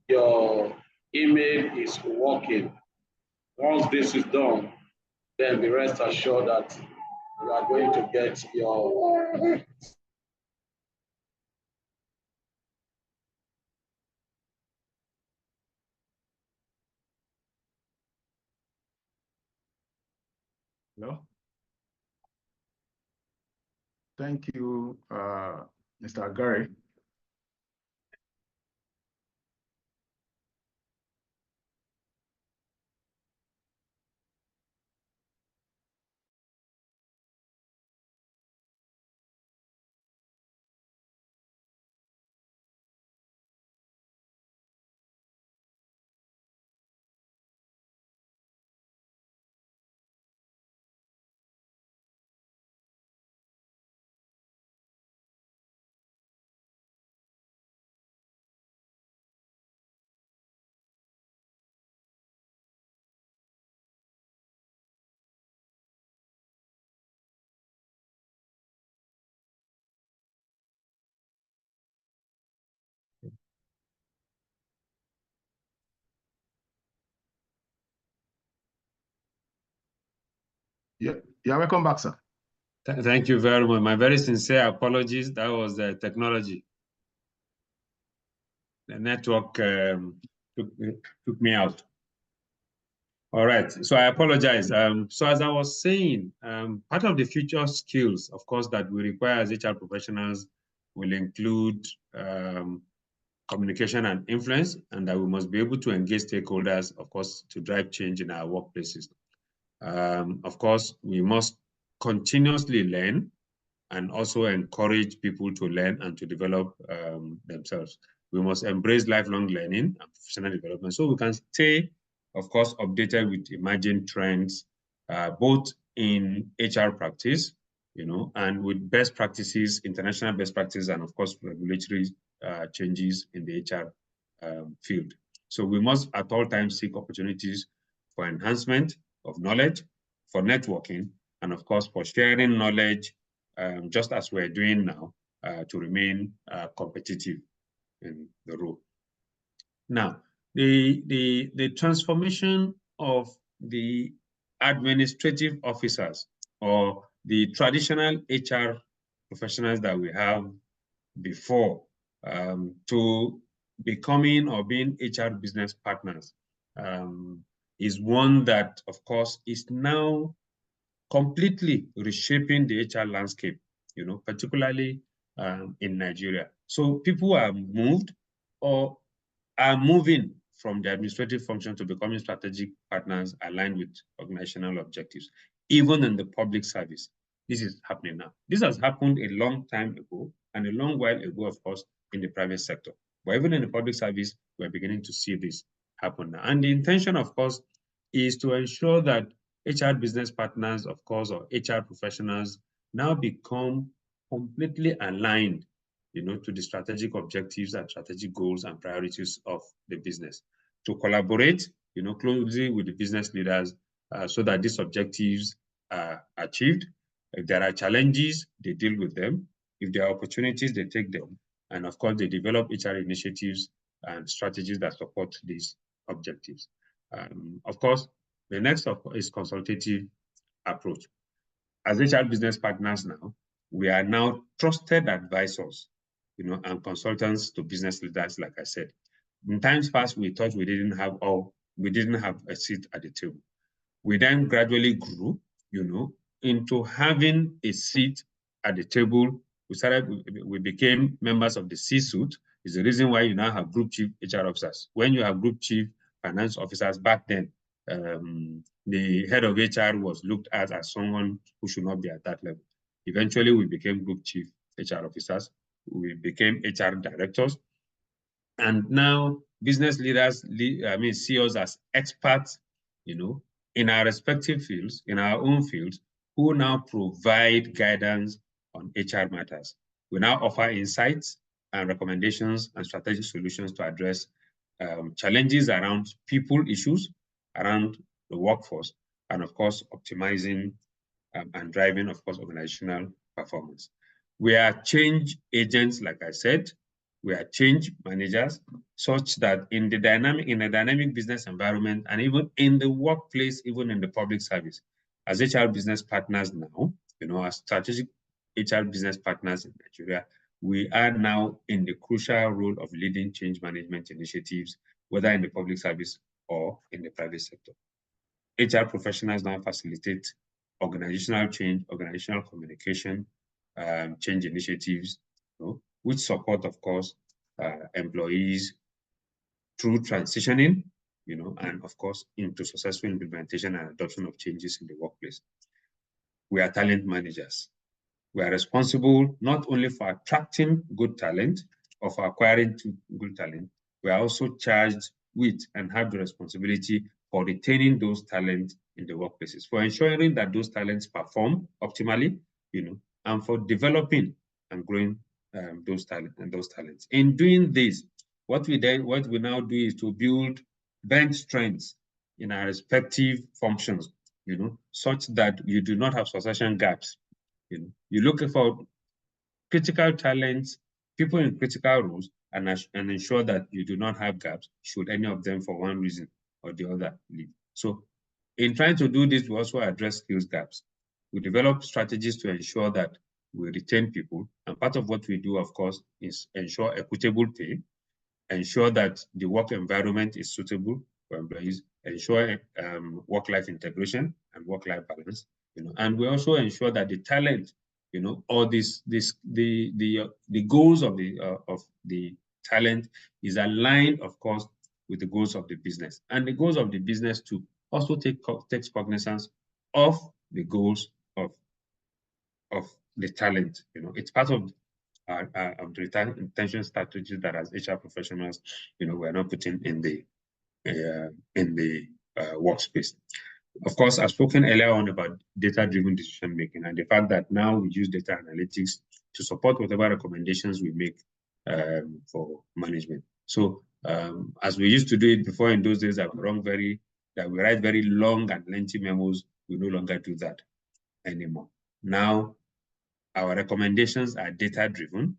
your email is working. Once this is done, then be rest assured that you are going to get your Hello. Thank you, Mr. Gary. Yeah, welcome back, sir. Thank you very much. My very sincere apologies. That was the technology. The network took me out. All right, so I apologize. So as I was saying, part of the future skills, of course, that we require as HR professionals will include communication and influence, and that we must be able to engage stakeholders, of course, to drive change in our workplaces. Of course, we must continuously learn and also encourage people to learn and to develop themselves. We must embrace lifelong learning and professional development so we can stay, of course, updated with emerging trends, both in HR practice, and with best practices, international best practices, and of course, regulatory changes in the HR field. So we must at all times seek opportunities for enhancement of knowledge, for networking, and of course, for sharing knowledge, just as we're doing now, to remain competitive in the role. Now, the transformation of the administrative officers or the traditional HR professionals that we have before to becoming or being HR business partners is one that, of course, is now completely reshaping the HR landscape, particularly in Nigeria. So people are moved or are moving from the administrative function to becoming strategic partners aligned with organizational objectives, even in the public service. This is happening now. This has happened a long time ago and a long while ago, of course, in the private sector. But even in the public service, we're beginning to see this happen now. And the intention, of course, is to ensure that HR business partners, of course, or HR professionals now become completely aligned, to the strategic objectives and strategic goals and priorities of the business, to collaborate, closely with the business leaders so that these objectives are achieved. If there are challenges, they deal with them. If there are opportunities, they take them. And of course, they develop HR initiatives and strategies that support these objectives. Of course, the next is consultative approach. As HR business partners now, we are now trusted advisors, and consultants to business leaders, like I said. In times past, we thought we didn't have a seat at the table. We then gradually grew, into having a seat at the table. We became members of the C-suite. Is the reason why you now have group chief HR officers. When you have group chief finance officers back then, the head of HR was looked at as someone who should not be at that level. Eventually, we became group chief HR officers. We became HR directors. And now business leaders, see us as experts, in our respective fields, in our own fields, who now provide guidance on HR matters. We now offer insights and recommendations and strategic solutions to address challenges around people issues, around the workforce, and of course, optimizing and driving, of course, organizational performance. We are change agents, like I said. We are change managers, such that in a dynamic business environment, and even in the workplace, even in the public service, as HR business partners now, as strategic HR business partners in Nigeria, we are now in the crucial role of leading change management initiatives, whether in the public service or in the private sector. HR professionals now facilitate organizational change, organizational communication, change initiatives, which support, of course, employees through transitioning, and of course, into successful implementation and adoption of changes in the workplace. We are talent managers. We are responsible not only for attracting good talent or for acquiring good talent, we are also charged with and have the responsibility for retaining those talents in the workplaces, for ensuring that those talents perform optimally, and for developing and growing those talents. In doing this, what we now do is to build bench strengths in our respective functions, such that you do not have succession gaps. You look for critical talents, people in critical roles, and ensure that you do not have gaps should any of them, for one reason or the other, leave. So in trying to do this, we also address skills gaps. We develop strategies to ensure that we retain people. And part of what we do, of course, is ensure equitable pay, ensure that the work environment is suitable for employees, ensure work-life integration and work-life balance, and we also ensure that the talent, or the goals of the talent is aligned, of course, with the goals of the business, and the goals of the business to also takes cognizance of the goals of the talent. It's part of the retention strategies that, as HR professionals, we're not putting in the workspace. Of course, I've spoken earlier on about data-driven decision making and the fact that now we use data analytics to support whatever recommendations we make for management. So as we used to do it before, in those days that we write very long and lengthy memos, we no longer do that anymore. Now, our recommendations are data-driven.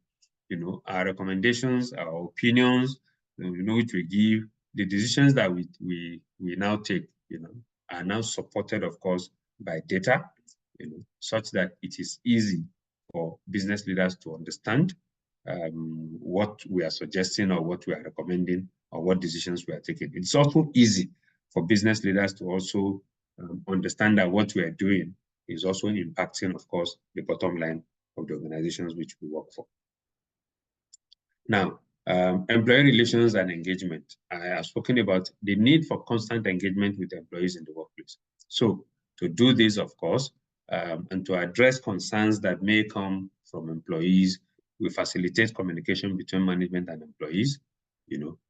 Our recommendations, our opinions, which we give, the decisions that we now take, are now supported, of course, by data, such that it is easy for business leaders to understand what we are suggesting or what we are recommending or what decisions we are taking. It's also easy for business leaders to also understand that what we are doing is also impacting, of course, the bottom line of the organizations which we work for. Now, employee relations and engagement. I have spoken about the need for constant engagement with employees in the workplace. So to do this, of course, and to address concerns that may come from employees, we facilitate communication between management and employees,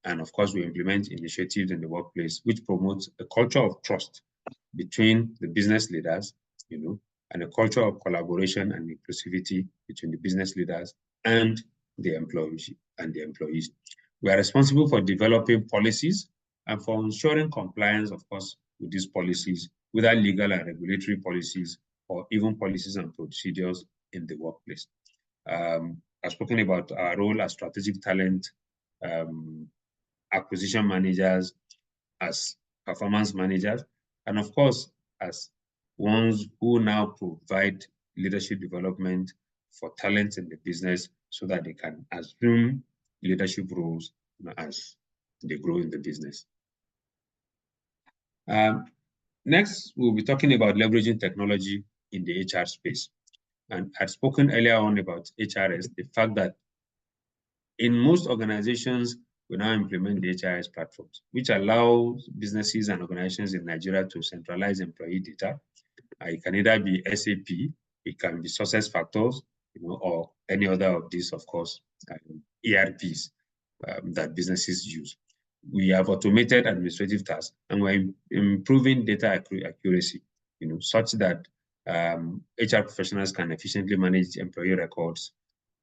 and of course, we implement initiatives in the workplace which promotes a culture of trust between the business leaders, and a culture of collaboration and inclusivity between the business leaders and the employees. We are responsible for developing policies and for ensuring compliance, of course, with these policies, whether legal and regulatory policies or even policies and procedures in the workplace. I've spoken about our role as strategic talent acquisition managers, as performance managers, and of course, as ones who now provide leadership development for talent in the business so that they can assume leadership roles as they grow in the business. Next, we'll be talking about leveraging technology in the HR space. And I've spoken earlier on about HRS, the fact that in most organizations, we now implement the HRS platforms, which allow businesses and organizations in Nigeria to centralize employee data. It can either be SAP, it can be SuccessFactors, or any other of these, of course, ERPs that businesses use. We have automated administrative tasks, and we're improving data accuracy, such that HR professionals can efficiently manage employee records,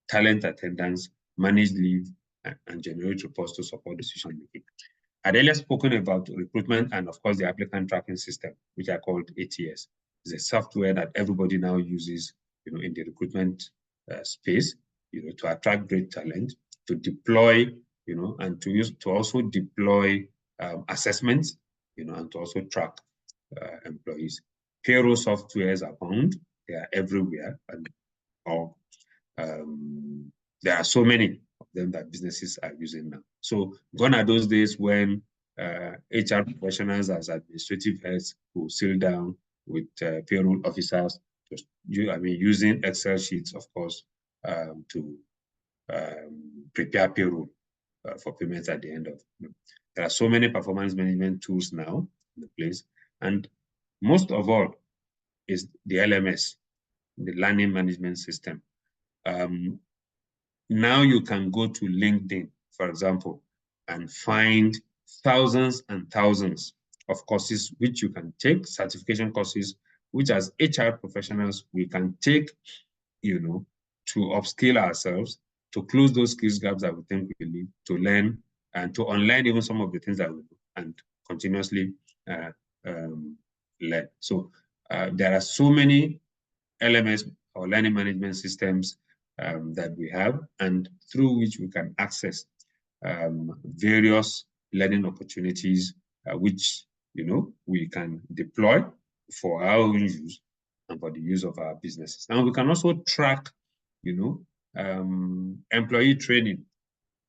talent attendance, manage leave, and generate reports to support decision making. I'd earlier spoken about recruitment and, of course, the applicant tracking system, which are called ATS. It's a software that everybody now uses, in the recruitment space, to attract great talent, to deploy, and to also deploy assessments, and to also track employees. Payroll softwares abound; they are everywhere, and there are so many of them that businesses are using now. So gone are those days when HR professionals as administrative heads will sit down with payroll officers, using Excel sheets, of course, to prepare payroll for payments at the end of. There are so many performance management tools now in the place, and most of all is the LMS, the learning management system. Now you can go to LinkedIn, for example, and find thousands and thousands of courses which you can take, certification courses, which as HR professionals, we can take, to upskill ourselves, to close those skills gaps that we think we need, to learn, and to unlearn even some of the things that we do, and continuously learn. So there are so many LMS or learning management systems that we have, and through which we can access various learning opportunities, which we can deploy for our own use and for the use of our businesses. Now we can also track, employee training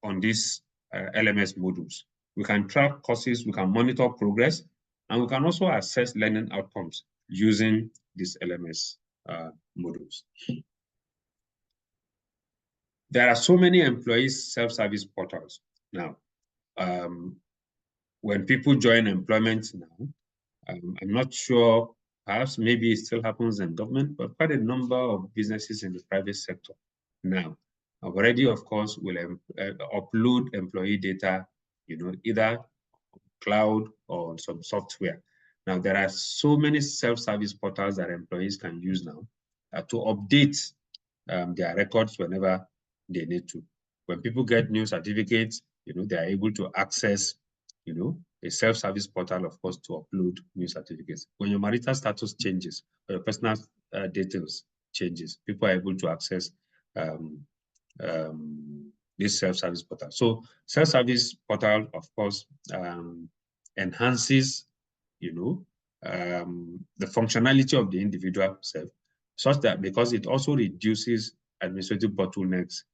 on these LMS modules. We can track courses, we can monitor progress, and we can also assess learning outcomes using these LMS modules. There are so many employees self-service portals now. When people join employment now, I'm not sure, perhaps maybe it still happens in government, but quite a number of businesses in the private sector now already, of course, will upload employee data, either cloud or some software. Now, there are so many self-service portals that employees can use now to update their records whenever they need to. When people get new certificates, they are able to access, a self-service portal, of course, to upload new certificates. When your marital status changes or your personal details changes, people are able to access this self-service portal. So self-service portal, of course, enhances, the functionality of the individual self, such that because it also reduces administrative bottlenecks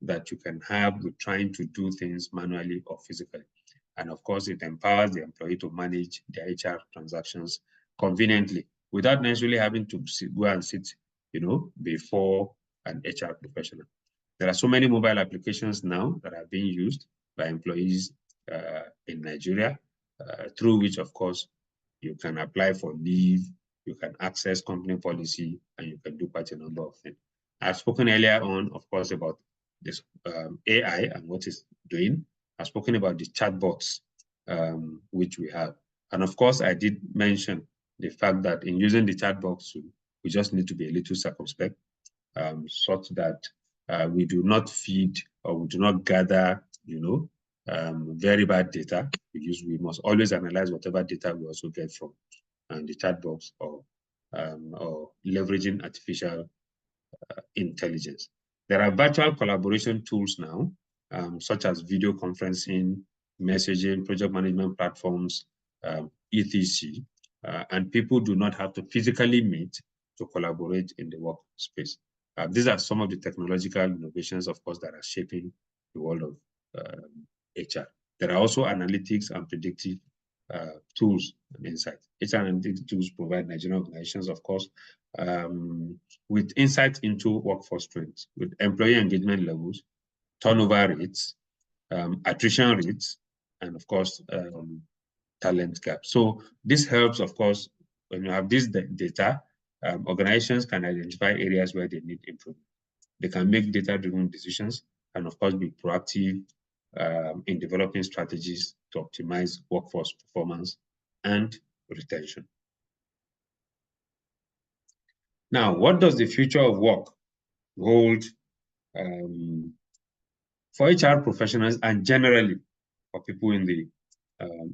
that you can have with trying to do things manually or physically. And of course, it empowers the employee to manage their HR transactions conveniently without necessarily having to go and sit, before an HR professional. There are so many mobile applications now that are being used by employees in Nigeria, through which, of course, you can apply for leave, you can access company policy, and you can do quite a number of things. I've spoken earlier on, of course, about this AI and what it's doing. I've spoken about the chatbots, which we have. And of course, I did mention the fact that in using the chatbots, we just need to be a little circumspect, such that we do not feed or we do not gather, very bad data. We must always analyze whatever data we also get from the chatbots or leveraging artificial intelligence. There are virtual collaboration tools now, such as video conferencing, messaging, project management platforms, etc. And people do not have to physically meet to collaborate in the workspace. These are some of the technological innovations, of course, that are shaping the world of HR. There are also analytics and predictive tools and insights. HR analytics tools provide Nigerian organizations, of course, with insights into workforce trends, with employee engagement levels, turnover rates, attrition rates, and of course, talent gaps. So this helps, of course, when you have this data, organizations can identify areas where they need improvement. They can make data-driven decisions and, of course, be proactive in developing strategies to optimize workforce performance and retention. Now, what does the future of work hold for HR professionals and generally for people in the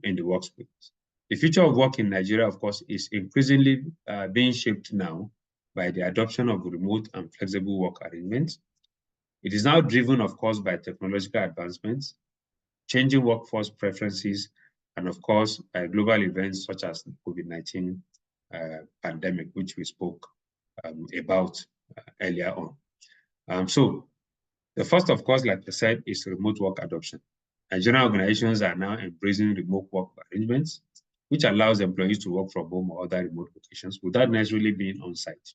workspace? The future of work in Nigeria, of course, is increasingly being shaped now by the adoption of remote and flexible work arrangements. It is now driven, of course, by technological advancements, changing workforce preferences, and of course, by global events such as the COVID-19 pandemic, which we spoke about earlier on. So the first, of course, like I said, is remote work adoption. Nigerian organizations are now embracing remote work arrangements, which allows employees to work from home or other remote locations without necessarily being on site.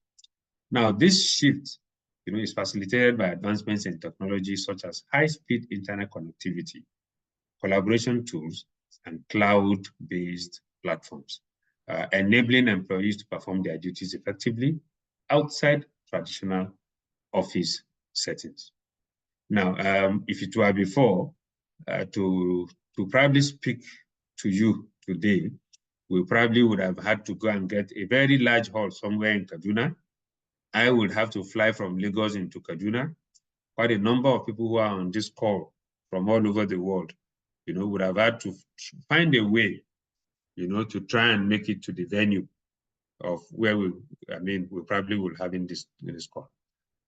Now, this shift, is facilitated by advancements in technology such as high-speed internet connectivity, collaboration tools, and cloud-based platforms, enabling employees to perform their duties effectively outside traditional office settings. Now, if it were before, to probably speak to you today, we probably would have had to go and get a very large hall somewhere in Kaduna. I would have to fly from Lagos into Kaduna. Quite a number of people who are on this call from all over the world, would have had to find a way, to try and make it to the venue of where we probably will have in this call.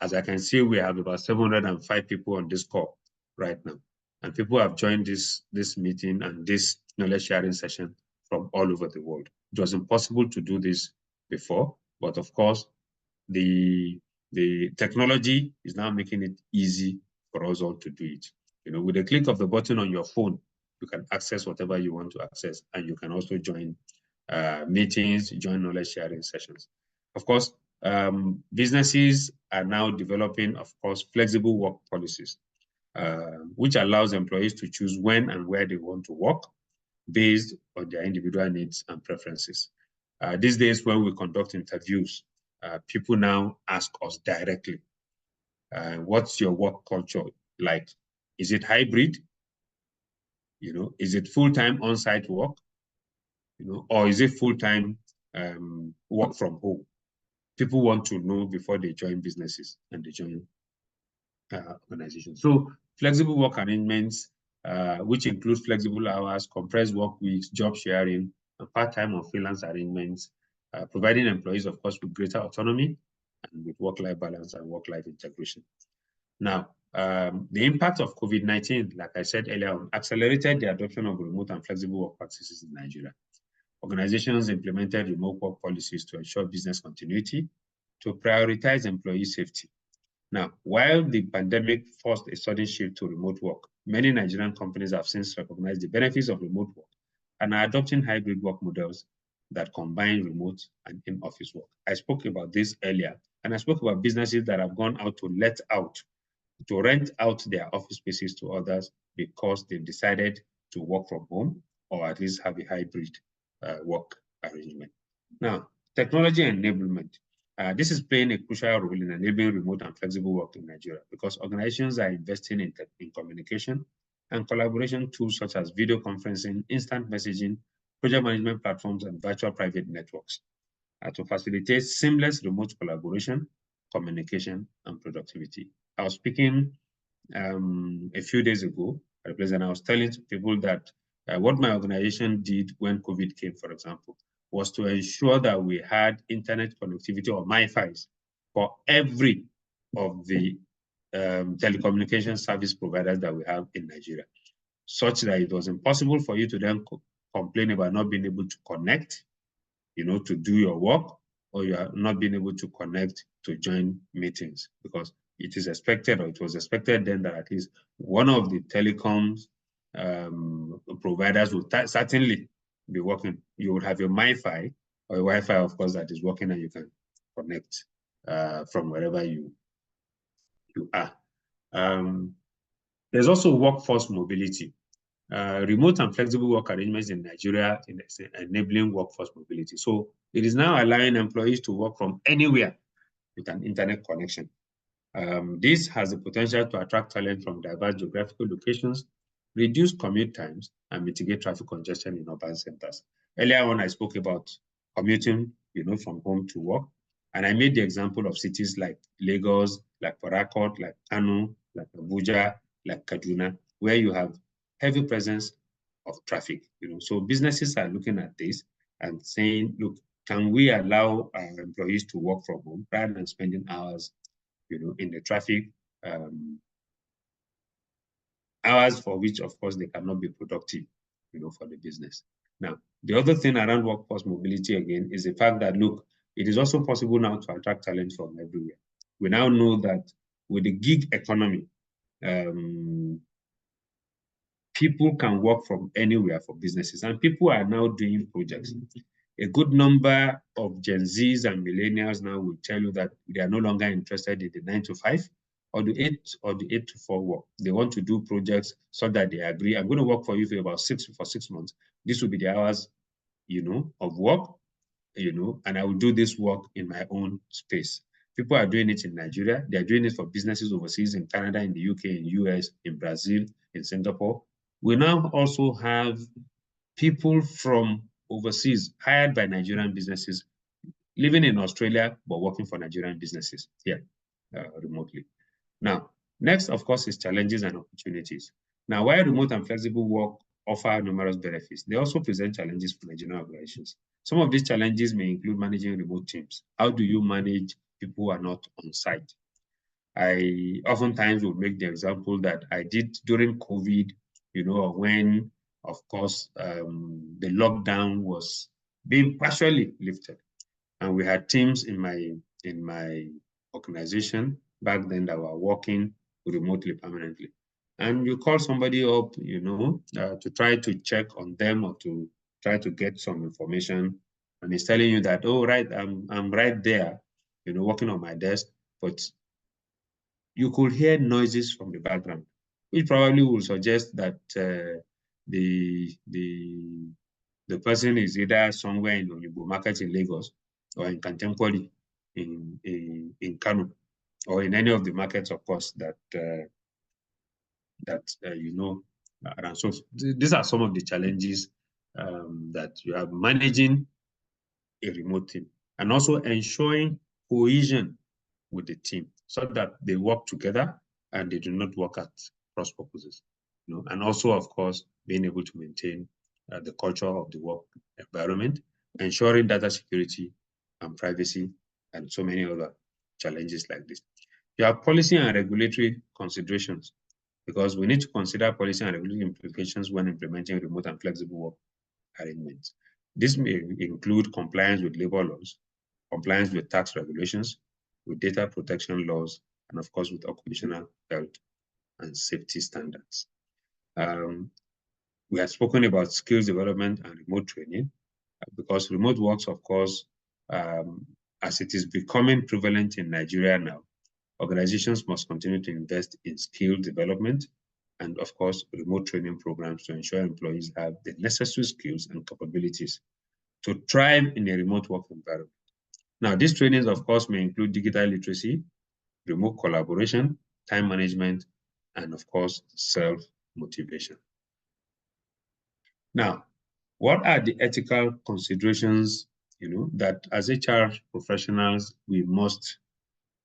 As I can see, we have about 705 people on this call right now. And people have joined this meeting and this knowledge sharing session from all over the world. It was impossible to do this before, but of course, the technology is now making it easy for us all to do it. With a click of the button on your phone, you can access whatever you want to access, and you can also join meetings, join knowledge sharing sessions. Of course, businesses are now developing, of course, flexible work policies, which allows employees to choose when and where they want to work based on their individual needs and preferences. These days, when we conduct interviews, people now ask us directly, what's your work culture like? Is it hybrid? Is it full-time on-site work? Or is it full-time work from home? People want to know before they join businesses and they join organizations. So flexible work arrangements, which include flexible hours, compressed work weeks, job sharing, and part-time or freelance arrangements, providing employees, of course, with greater autonomy and with work-life balance and work-life integration. Now, the impact of COVID-19, like I said earlier on, accelerated the adoption of remote and flexible work practices in Nigeria. Organizations implemented remote work policies to ensure business continuity, to prioritize employee safety. Now, while the pandemic forced a sudden shift to remote work, many Nigerian companies have since recognized the benefits of remote work and are adopting hybrid work models that combine remote and in-office work. I spoke about this earlier, and I spoke about businesses that have gone out to rent out their office spaces to others because they've decided to work from home or at least have a hybrid work arrangement. Now, technology enablement. This is playing a crucial role in enabling remote and flexible work in Nigeria because organizations are investing in communication and collaboration tools such as video conferencing, instant messaging, project management platforms, and virtual private networks to facilitate seamless remote collaboration, communication, and productivity. I was speaking a few days ago at a place, and I was telling people that what my organization did when COVID came, for example, was to ensure that we had internet connectivity or MiFis for every of the telecommunication service providers that we have in Nigeria, such that it was impossible for you to then complain about not being able to connect, to do your work, or you are not being able to connect to join meetings, because it is expected, or it was expected then, that at least one of the telecoms providers would certainly be working. You would have your MiFi or your Wi-Fi, of course, that is working, and you can connect from wherever you are. There's also workforce mobility. Remote and flexible work arrangements in Nigeria is enabling workforce mobility. So it is now allowing employees to work from anywhere with an internet connection. This has the potential to attract talent from diverse geographical locations, reduce commute times, and mitigate traffic congestion in urban centers. Earlier on, I spoke about commuting, from home to work. And I made the example of cities like Lagos, like Port Harcourt, like Kano, like Abuja, like Kaduna, where you have heavy presence of traffic. So businesses are looking at this and saying, look, can we allow our employees to work from home rather than spending hours, in the traffic, hours for which, of course, they cannot be productive, for the business. Now, the other thing around workforce mobility, again, is the fact that, look, it is also possible now to attract talent from everywhere. We now know that with the gig economy, people can work from anywhere for businesses, and people are now doing projects. A good number of Gen Zs and millennials now will tell you that they are no longer interested in the 9 to 5 or the 8 to 4 work. They want to do projects so that they agree, I'm going to work for you for about 6 months. This will be the hours, of work, and I will do this work in my own space. People are doing it in Nigeria. They're doing it for businesses overseas in Canada, in the UK, in the US, in Brazil, in Singapore. We now also have people from overseas hired by Nigerian businesses living in Australia, but working for Nigerian businesses here remotely. Now, next, of course, is challenges and opportunities. Now, while remote and flexible work offer numerous benefits, they also present challenges for Nigerian organizations. Some of these challenges may include managing remote teams. How do you manage people who are not on site? I oftentimes will make the example that I did during COVID, when, of course, the lockdown was being partially lifted. And we had teams in my organization back then that were working remotely permanently. And you call somebody up, to try to check on them or to try to get some information. And he's telling you that, oh, right, I'm right there, working on my desk, but you could hear noises from the background, which probably will suggest that the person is either somewhere in Onyigbo Market in Lagos or in Kantemkwali in Kano, or in any of the markets, of course, that around. So these are some of the challenges that you are managing a remote team, and also ensuring cohesion with the team so that they work together and they do not work at cross purposes. And also, of course, being able to maintain the culture of the work environment, ensuring data security and privacy, and so many other challenges like this. You have policy and regulatory considerations, because we need to consider policy and regulatory implications when implementing remote and flexible work arrangements. This may include compliance with labor laws, compliance with tax regulations, with data protection laws, and of course with occupational health and safety standards. We have spoken about skills development and remote training, because remote works, of course, as it is becoming prevalent in Nigeria now, organizations must continue to invest in skill development and, of course, remote training programs to ensure employees have the necessary skills and capabilities to thrive in a remote work environment. Now, these trainings, of course, may include digital literacy, remote collaboration, time management, and, of course, self-motivation. Now, what are the ethical considerations, that as HR professionals, we must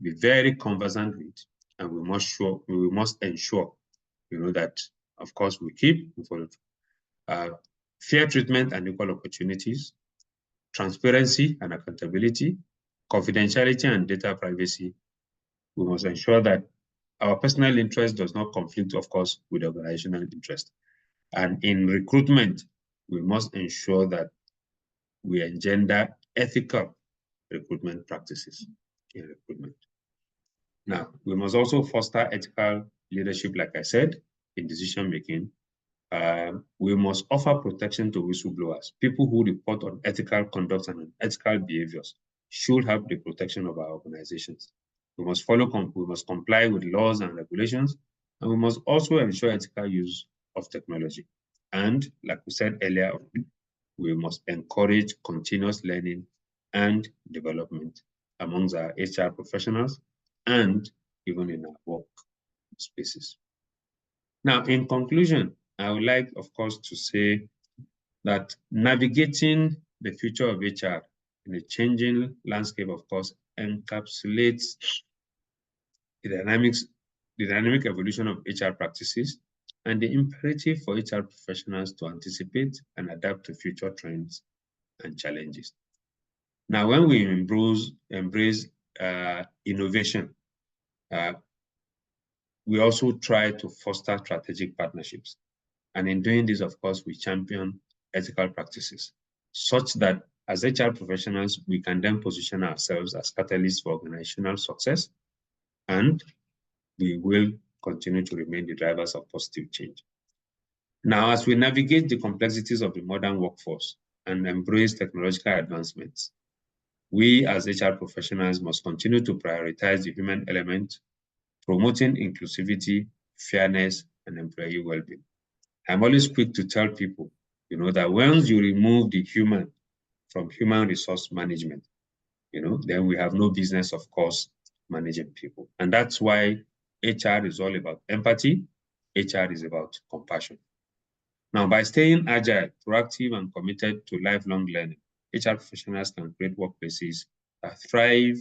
be very conversant with, and we must ensure, that, of course, we keep fair treatment and equal opportunities, transparency and accountability, confidentiality and data privacy. We must ensure that our personal interest does not conflict, of course, with organizational interest. And in recruitment, we must ensure that we engender ethical recruitment practices in recruitment. Now, we must also foster ethical leadership, like I said, in decision-making. We must offer protection to whistleblowers. People who report on ethical conduct and unethical behaviors should have the protection of our organizations. We must comply with laws and regulations, and we must also ensure ethical use of technology. And like we said earlier, we must encourage continuous learning and development amongst our HR professionals and even in our work spaces. Now, in conclusion, I would like, of course, to say that navigating the future of HR in a changing landscape, of course, encapsulates the dynamic evolution of HR practices and the imperative for HR professionals to anticipate and adapt to future trends and challenges. Now, when we embrace innovation, we also try to foster strategic partnerships. And in doing this, of course, we champion ethical practices, such that as HR professionals, we can then position ourselves as catalysts for organizational success, and we will continue to remain the drivers of positive change. Now, as we navigate the complexities of the modern workforce and embrace technological advancements, we as HR professionals must continue to prioritize the human element, promoting inclusivity, fairness, and employee well-being. I'm always quick to tell people, that once you remove the human from human resource management, then we have no business, of course, managing people. And that's why HR is all about empathy. HR is about compassion. Now, by staying agile, proactive, and committed to lifelong learning, HR professionals can create workplaces that thrive,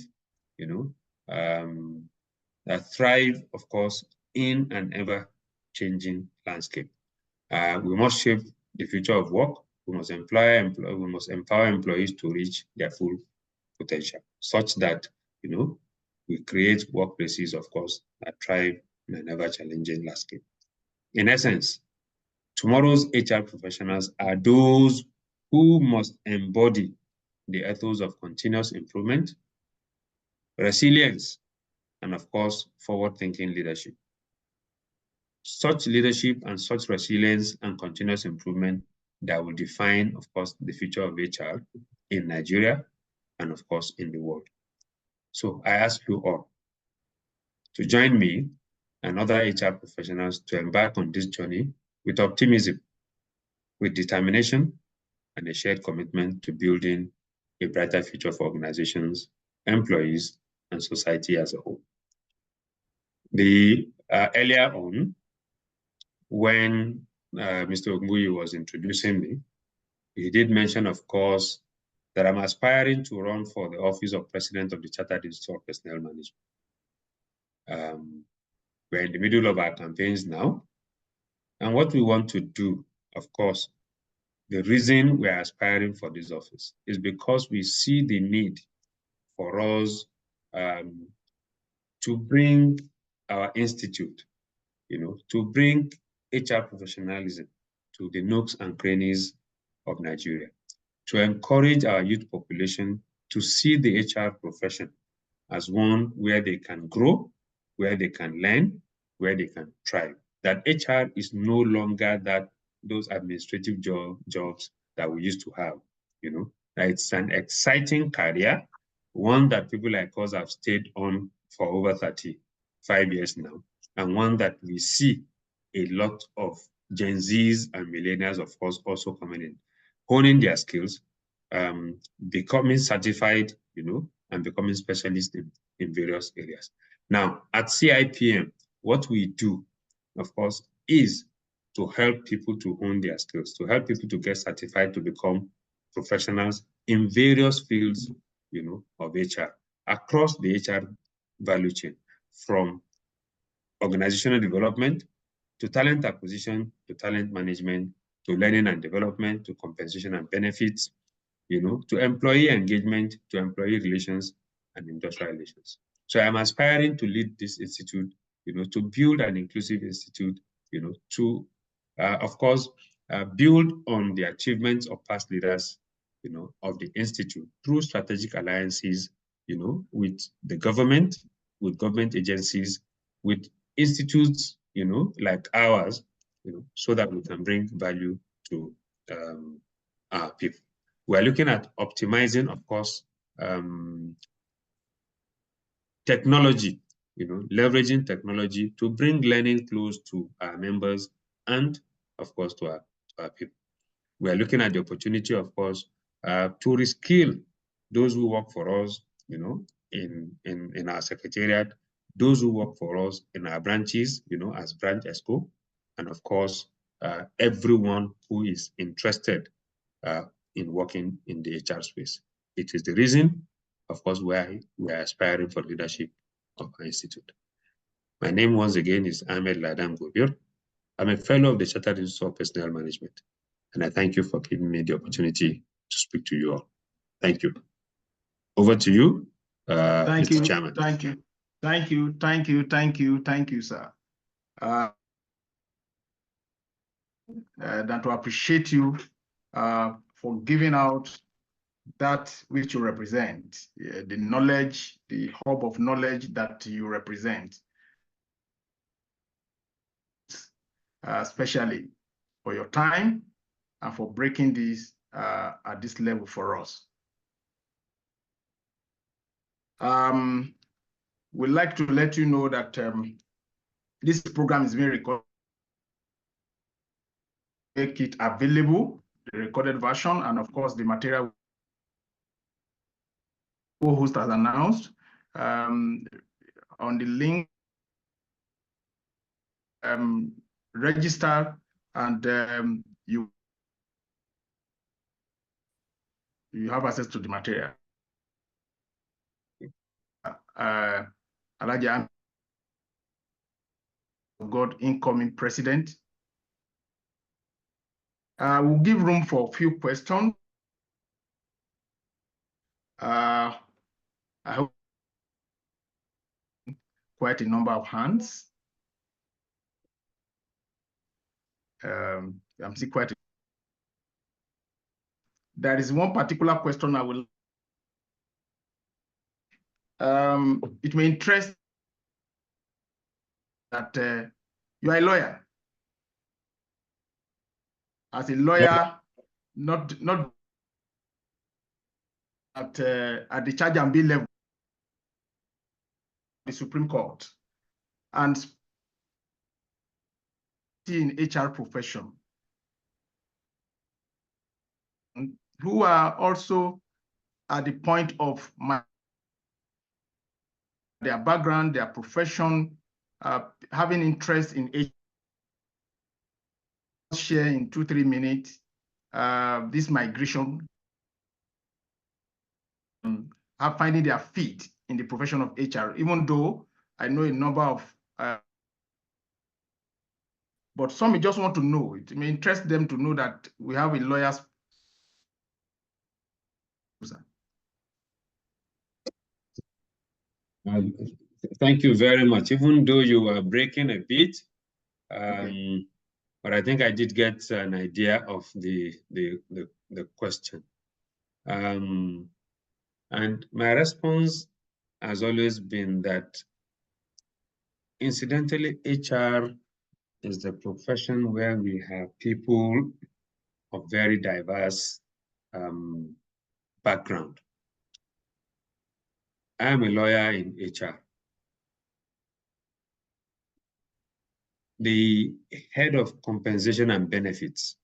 that thrive, of course, in an ever-changing landscape. We must shape the future of work. We must empower employees to reach their full potential, such that we create workplaces, of course, that thrive in an ever-challenging landscape. In essence, tomorrow's HR professionals are those who must embody the ethos of continuous improvement, resilience, and of course, forward-thinking leadership. Such leadership and such resilience and continuous improvement that will define, of course, the future of HR in Nigeria and, of course, in the world. So I ask you all to join me and other HR professionals to embark on this journey with optimism, with determination, and a shared commitment to building a brighter future for organizations, employees, and society as a whole. Earlier on, when Mr. Ogbuyi was introducing me, he did mention, of course, that I'm aspiring to run for the office of President of the Chartered Institute of Personnel Management. We're in the middle of our campaigns now. And what we want to do, of course, the reason we're aspiring for this office is because we see the need for us to bring our institute, to bring HR professionalism to the nooks and crannies of Nigeria, to encourage our youth population to see the HR profession as one where they can grow, where they can learn, where they can thrive. That HR is no longer those administrative jobs that we used to have, That it's an exciting career, one that people like us have stayed on for over 35 years now, and one that we see a lot of Gen Zs and millennials, of course, also coming in, honing their skills, becoming certified, and becoming specialists in various areas. Now, at CIPM, what we do, of course, is to help people to hone their skills, to help people to get certified to become professionals in various fields, of HR, across the HR value chain, from organizational development to talent acquisition, to talent management, to learning and development, to compensation and benefits, to employee engagement, to employee relations and industrial relations. So I'm aspiring to lead this institute, to build an inclusive institute, to, of course, build on the achievements of past leaders, of the institute through strategic alliances, with the government, with government agencies, with institutes, like ours, so that we can bring value to our people. We're looking at optimizing, of course, technology, leveraging technology to bring learning close to our members and, of course, to our people. We're looking at the opportunity, of course, to reskill those who work for us, in our secretariat, those who work for us in our branches, as branch ESCO, and of course, everyone who is interested in working in the HR space. It is the reason of course, where we are aspiring for leadership of our institute. My name once again is Ahmed Ladam Gobir. I'm a fellow of the Chartered Institute of Personnel Management, and I thank you for giving me the opportunity to speak to you all. Thank you. Over to you, Mr. Chairman. Thank you, sir. And to appreciate you for giving out that which you represent, the knowledge, the hub of knowledge that you represent, especially for your time and for breaking this at this level for us. We'd like to let you know that this program is being recorded. Make it available, the recorded version, and of course the material co-host has announced on the link. Register and you have access to the material. Alaja God, incoming president. We'll give room for a few questions. I hope quite a number of hands. I'm seeing quite a... There is one particular question I will... it may interest that you are a lawyer. As a lawyer, not at the charge and bill level, the Supreme Court, and in HR profession, who are also at the point of their background, their profession, having interest in HR. Share in 2-3 minutes this migration, are finding their feet in the profession of HR, even though I know a number of, but some may just want to know, it may interest them to know that we have a lawyer's. Thank you very much. Even though you were breaking a bit, Okay. But I think I did get an idea of the question. And my response has always been that, incidentally, HR is the profession where we have people of very diverse background. I am a lawyer in HR. The head of compensation and benefits,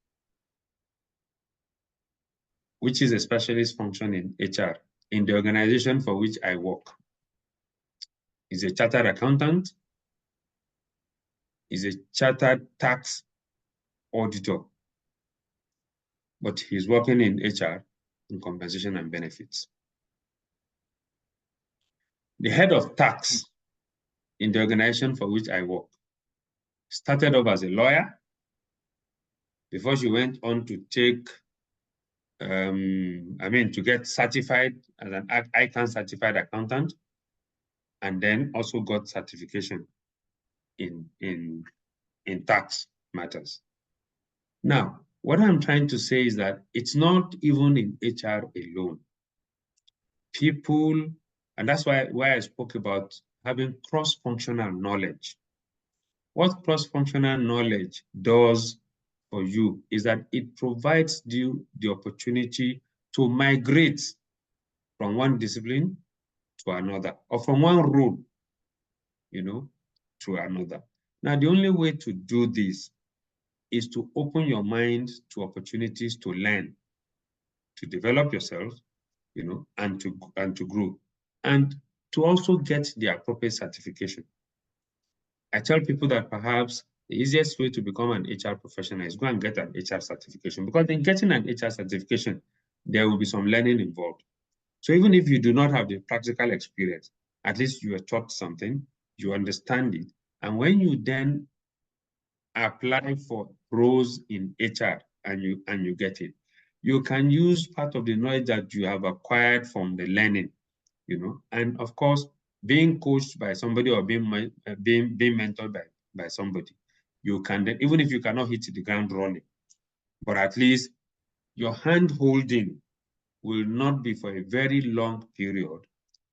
which is a specialist function in HR, in the organization for which I work, is a chartered accountant, is a chartered tax auditor, but he's working in HR, in compensation and benefits. The head of tax in the organization for which I work started off as a lawyer before she went on to take, to get certified as an ICANN certified accountant, and then also got certification in tax matters. Now, what I'm trying to say is that it's not even in HR alone. People, and that's why I spoke about having cross-functional knowledge. What cross-functional knowledge does for you is that it provides you the opportunity to migrate from one discipline to another, or from one role, to another. Now, the only way to do this is to open your mind to opportunities to learn, to develop yourself, and to grow, and to also get the appropriate certification. I tell people that perhaps the easiest way to become an HR professional is go and get an HR certification, because in getting an HR certification, there will be some learning involved. So even if you do not have the practical experience, at least you are taught something, you understand it. And when you then apply for roles in HR and you get it, you can use part of the knowledge that you have acquired from the learning, and of course, being coached by somebody or being mentored by somebody, you can then, even if you cannot hit the ground running, but at least your hand holding will not be for a very long period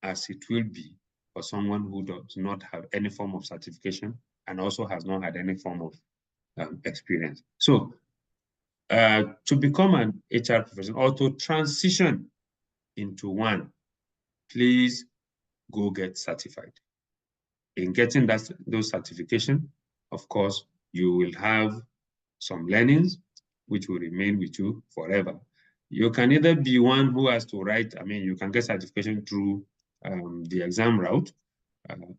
as it will be for someone who does not have any form of certification and also has not had any form of experience. So to become an HR professional or to transition into one, please go get certified. In getting those certification, of course, you will have some learnings which will remain with you forever. You can either be one who has to write, you can get certification through the exam route,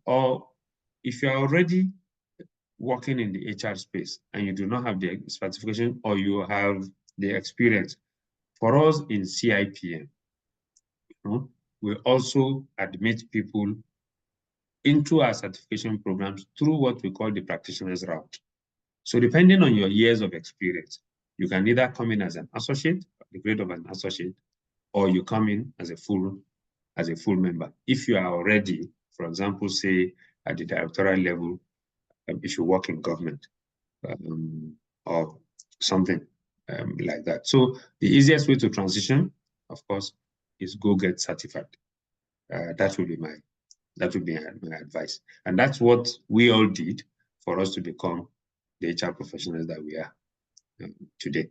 or if you're already working in the HR space and you do not have the certification or you have the experience, for us in CIPM, we also admit people into our certification programs through what we call the practitioner's route. So depending on your years of experience, you can either come in as an associate, the grade of an associate, or you come in as a full member. If you are already, for example, say at the directorial level, if you work in government or something like that. So the easiest way to transition, of course, is go get certified. That would be my advice. And that's what we all did for us to become the HR professionals that we are today.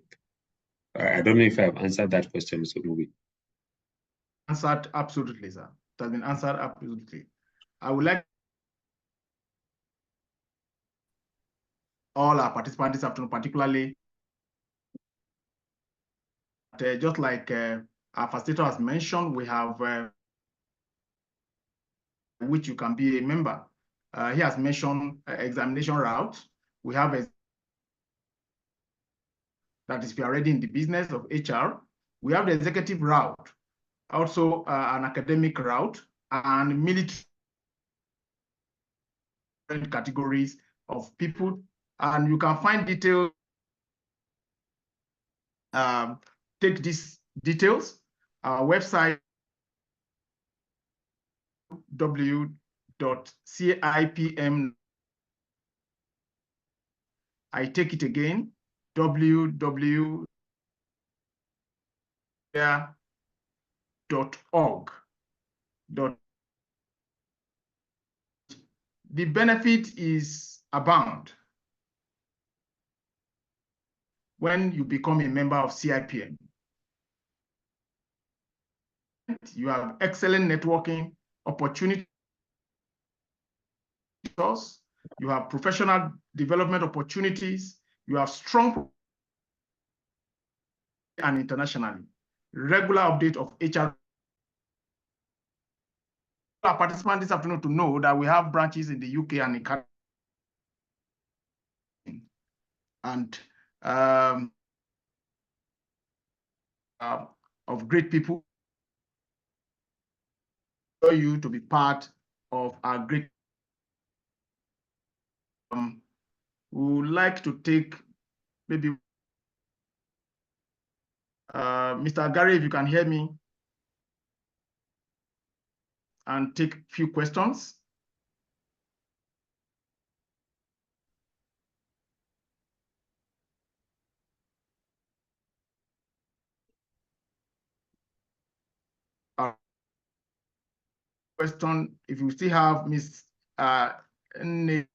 I don't know if I've answered that question, Mr. Ruby. Answered absolutely, sir. It has been answered absolutely. I would like all our participants this afternoon, particularly just like our facilitator has mentioned, we have which you can be a member. He has mentioned examination route. We have that is, if you are already in the business of HR. We have the executive route, also an academic route, and military categories of people. And you can find details, take these details, our website, www.CIPM. I take it again, www.org. The benefit is abound when you become a member of CIPM. You have excellent networking opportunities. You have professional development opportunities. You have strong and internationally regular update of HR. Our participants this afternoon to know that we have branches in the UK and in Canada, and of great people for you to be part of our great. We would like to take maybe Mr. Gary, if you can hear me, and take a few questions. Question, if you still have Miss Nneka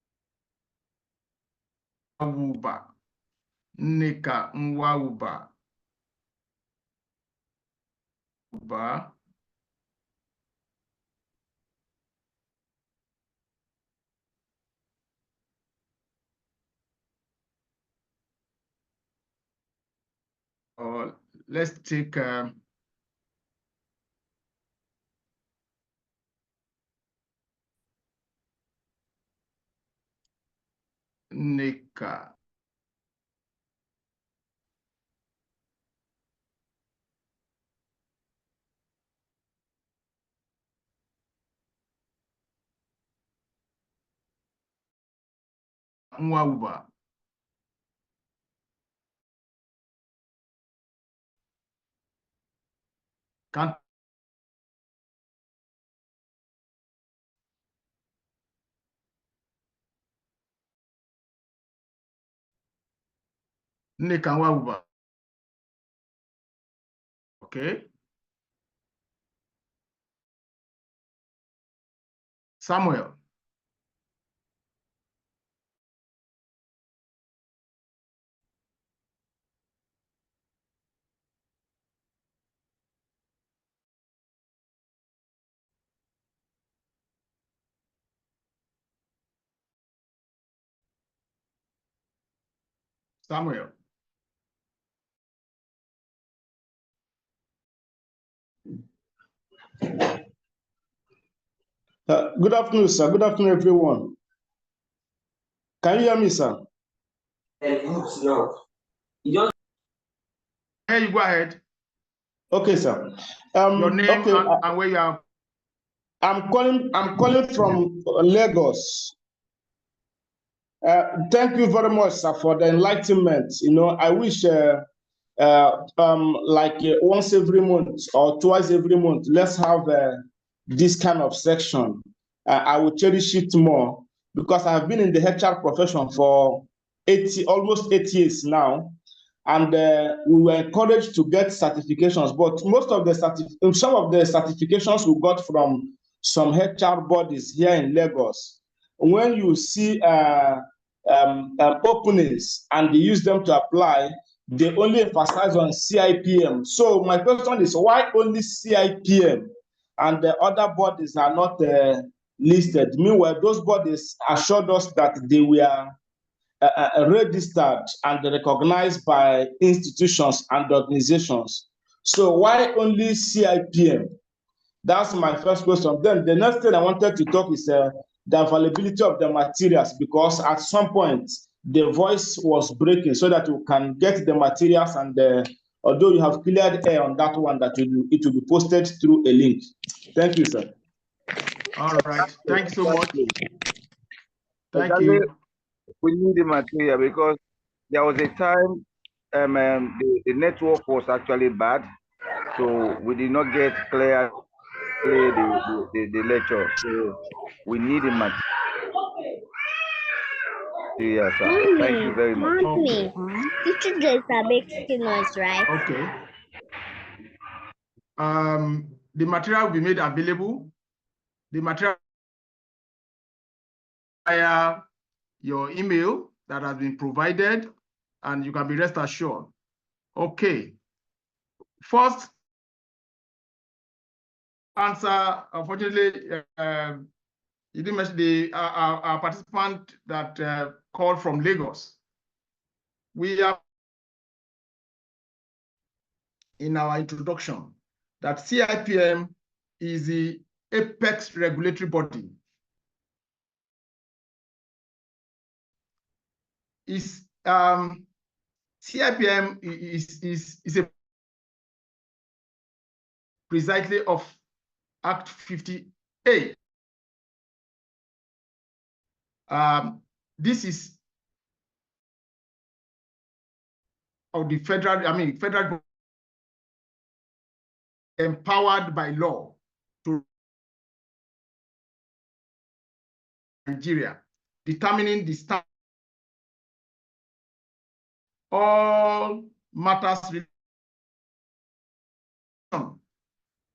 Nwauba. Or let's take Nneka. Nwauba. Can't Nwauba. Okay. Samuel. Samuel. Good afternoon, sir. Good afternoon, everyone. Can you hear me, sir? Hey, you go ahead. Okay, sir. Your name okay, and where you are. I'm calling from Lagos. Thank you very much, sir, for the enlightenment. You know, I wish once every month or twice every month, let's have this kind of section. I will cherish it more because I've been in the HR profession for almost 8 years now. And we were encouraged to get certifications, but some of the certifications we got from some HR bodies here in Lagos. When you see openings and they use them to apply, they only emphasize on CIPM. So my question is, why only CIPM and the other bodies are not listed? Meanwhile, those bodies assured us that they were registered and recognized by institutions and organizations. So why only CIPM? That's my first question. Then the next thing I wanted to talk is the availability of the materials, because at some point the voice was breaking so that you can get the materials, and although you have cleared air on that one, that it will be posted through a link. Thank you, sir. All right. Thank you so much. Thank you. We need the material because there was a time the network was actually bad, so we did not get clearly the lecture. So we need the material. Yes, sir. Mommy, thank you very much. Mommy, teacher guys are making noise, right? Okay. The material will be made available. The material via your email that has been provided, and you can be rest assured. Okay. First answer, unfortunately, you didn't mention our participant that called from Lagos. We are in our introduction that CIPM is the apex regulatory body. CIPM is a precisely of Act 58. This is of the federal empowered by law to Nigeria, determining the standard all matters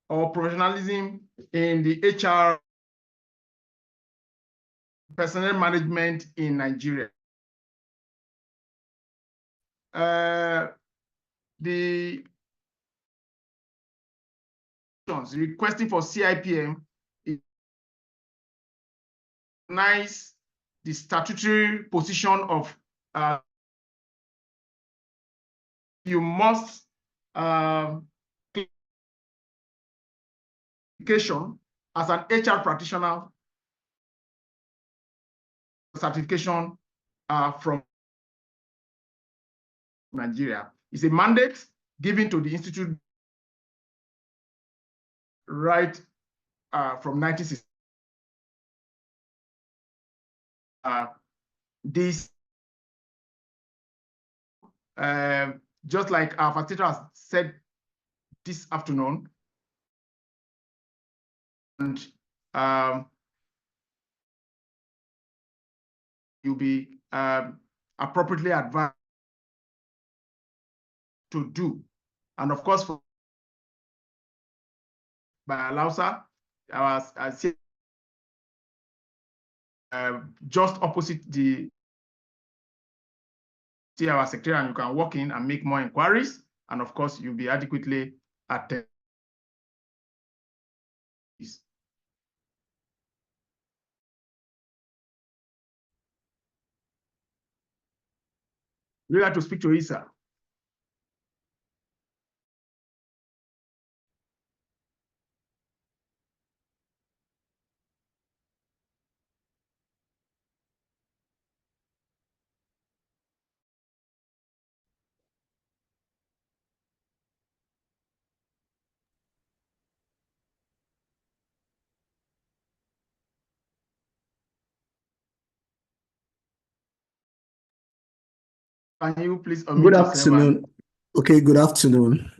or professionalism in the HR personnel management in Nigeria. The requesting for CIPM is recognize the statutory position of you must certification as an HR practitioner, certification from Nigeria. It's a mandate given to the institute right from 1960. this, just like our facilitator has said this afternoon, and you'll be appropriately advised to do. And of course, by Alausa, just opposite the our secretary, and you can walk in and make more inquiries. And of course, you'll be adequately attended. We have to speak to Isa. Can you please unmute Good yourself? afternoon. Okay, good afternoon.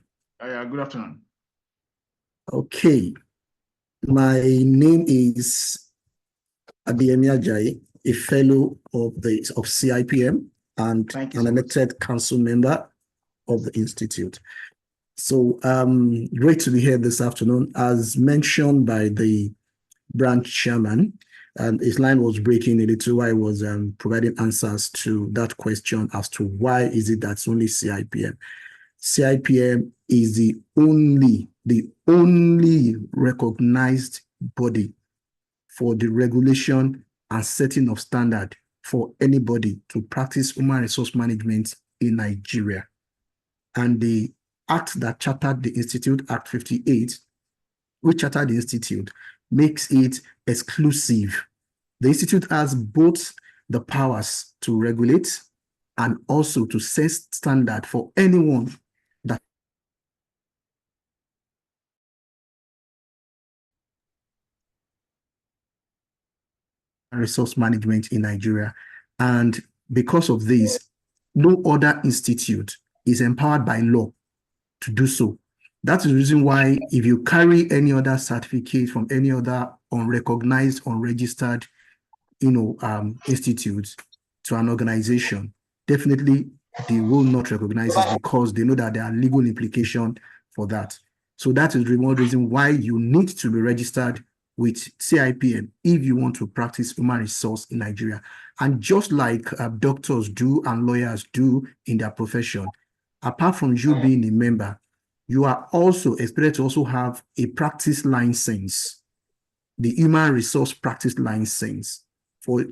Yeah, good afternoon. Okay, my name is Adeyemi Ajayi, a fellow of CIPM and an elected council member of the institute. So great to be here this afternoon. As mentioned by the branch chairman, and his line was breaking a little while I was providing answers to that question as to why is it that's only CIPM. CIPM is the only recognized body for the regulation and setting of standard for anybody to practice human resource management in Nigeria. And the act that chartered the Institute, Act 58, which chartered the Institute, makes it exclusive. The Institute has both the powers to regulate and also to set standard for anyone that resource management in Nigeria. And because of this, no other institute is empowered by law to do so. That's the reason why if you carry any other certificate from any other unrecognized, unregistered, institute to an organization, definitely they will not recognize it because they know that there are legal implications for that. So that is the one reason why you need to be registered with CIPM if you want to practice human resource in Nigeria. And just like doctors do and lawyers do in their profession, apart from you being a member, you are also expected to also have a practice license, the human resource practice license,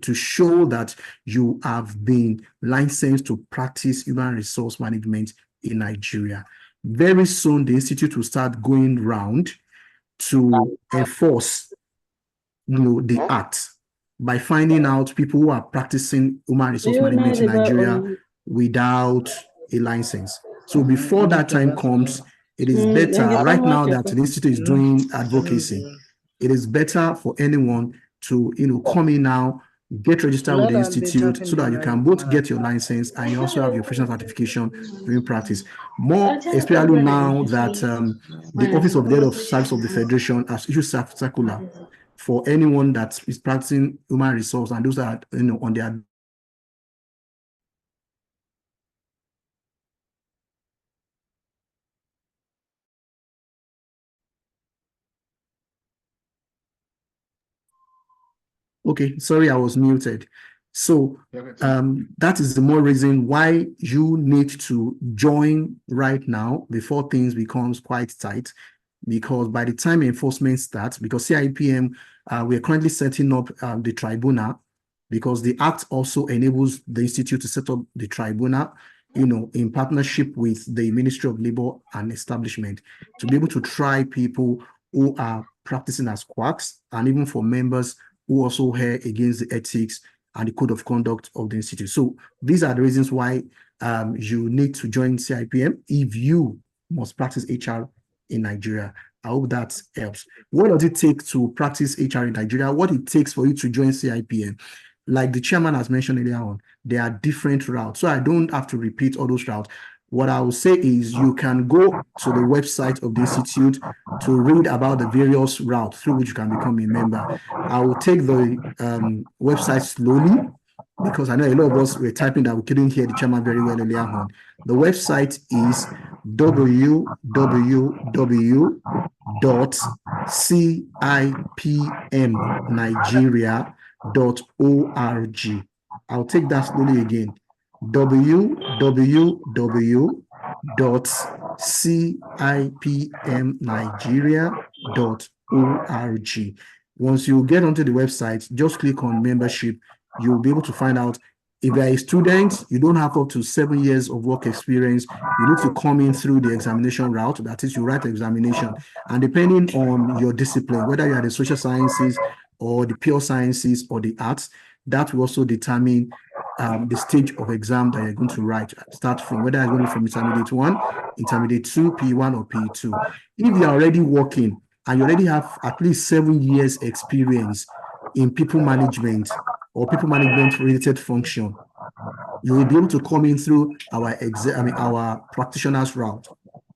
to show that you have been licensed to practice human resource management in Nigeria. Very soon, the Institute will start going round to enforce the act by finding out people who are practicing human resource management in Nigeria without a license. So before that time comes, it is better right now that the Institute is doing advocacy. It is better for anyone to come in now, get registered with the Institute so that you can both get your license and you also have your professional certification during practice. More especially now that the Office of the Head of Service of the Federation has issued circular for anyone that is practicing human resource and those that are on their Okay, sorry, I was muted. So that is the more reason why you need to join right now before things becomes quite tight. Because by the time enforcement starts, because CIPM, we are currently setting up the tribunal, because the act also enables the institute to set up the tribunal, in partnership with the Ministry of Labor and Establishment, to be able to try people who are practicing as quacks, and even for members who also err against the ethics and the code of conduct of the institute. So these are the reasons why you need to join CIPM if you must practice HR in Nigeria. I hope that helps. What does it take to practice HR in Nigeria? What it takes for you to join CIPM? like the chairman has mentioned earlier on, there are different routes. So I don't have to repeat all those routes. What I will say is you can go to the website of the institute to read about the various routes through which you can become a member. I will take the website slowly because I know a lot of us were typing that we couldn't hear the chairman very well earlier on. The website is www.cipmnigeria.org. I'll take that slowly again. www.cipmnigeria.org. Once you get onto the website, just click on membership. You'll be able to find out if you're a student, you don't have up to 7 years of work experience, you need to come in through the examination route. That is, you write the examination. And depending on your discipline, whether you are the social sciences or the pure sciences or the arts, that will also determine the stage of exam that you're going to write, start from, whether you're going from intermediate 1, intermediate 2, P1 or P2. If you're already working and you already have at least 7 years experience in people management or people management related function, you will be able to come in through our our practitioners route,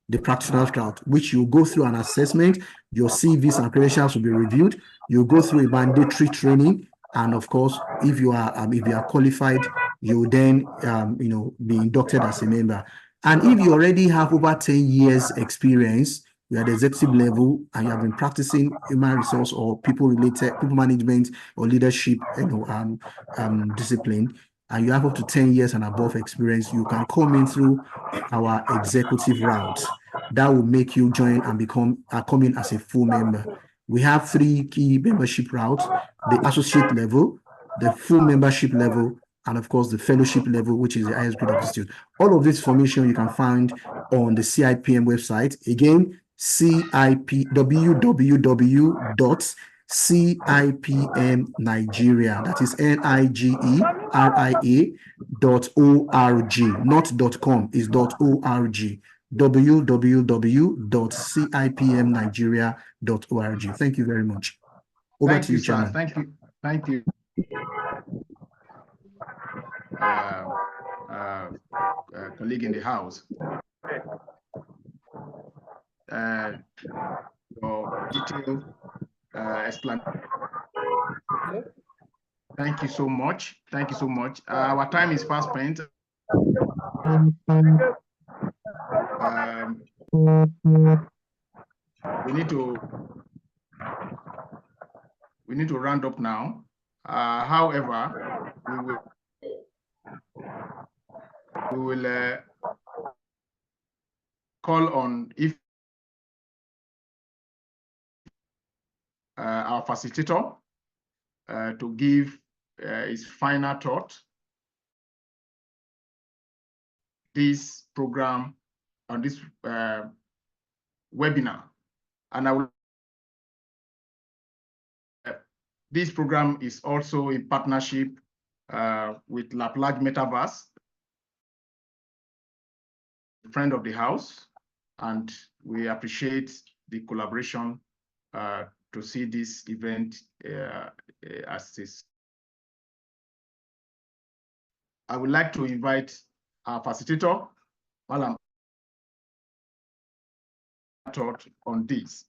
the practitioners route, which you go through an assessment, your CVs and credentials will be reviewed, you go through a mandatory training, and of course, if you are qualified, you will then be inducted as a member. And if you already have over 10 years experience, you're at the executive level and you have been practicing human resource or people management or leadership discipline, and you have up to 10 years and above experience, you can come in through our executive route. That will make you join and come in as a full member. We have 3 key membership routes: the associate level, the full membership level, and of course the fellowship level, which is the highest grade of the institute. All of this information you can find on the CIPM website. Again, www.cipm Nigeria, that is NIGERIA.org, not .com, is .org. www.cipmnigeria.org. Thank you very much. Over to you, Chairman. Thank you. Thank you. Colleague in the house. Your detailed explanation. Thank you so much. Thank you so much. Our time is fast spent. We need to round up now. However, we will call on if our facilitator to give his final thought. This program on this webinar, and I will. This program is also in partnership with Plage Metaverse, friend of the house, and we appreciate the collaboration to see this event as this. I would like to invite our facilitator, Malam, thought on this.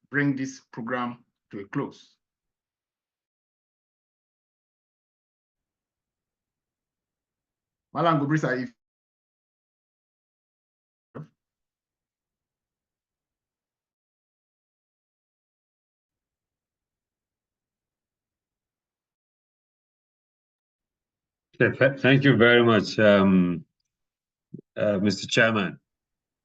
Bring this program to a close. Malam Gubrisa, if Thank you very much, Mr. Chairman.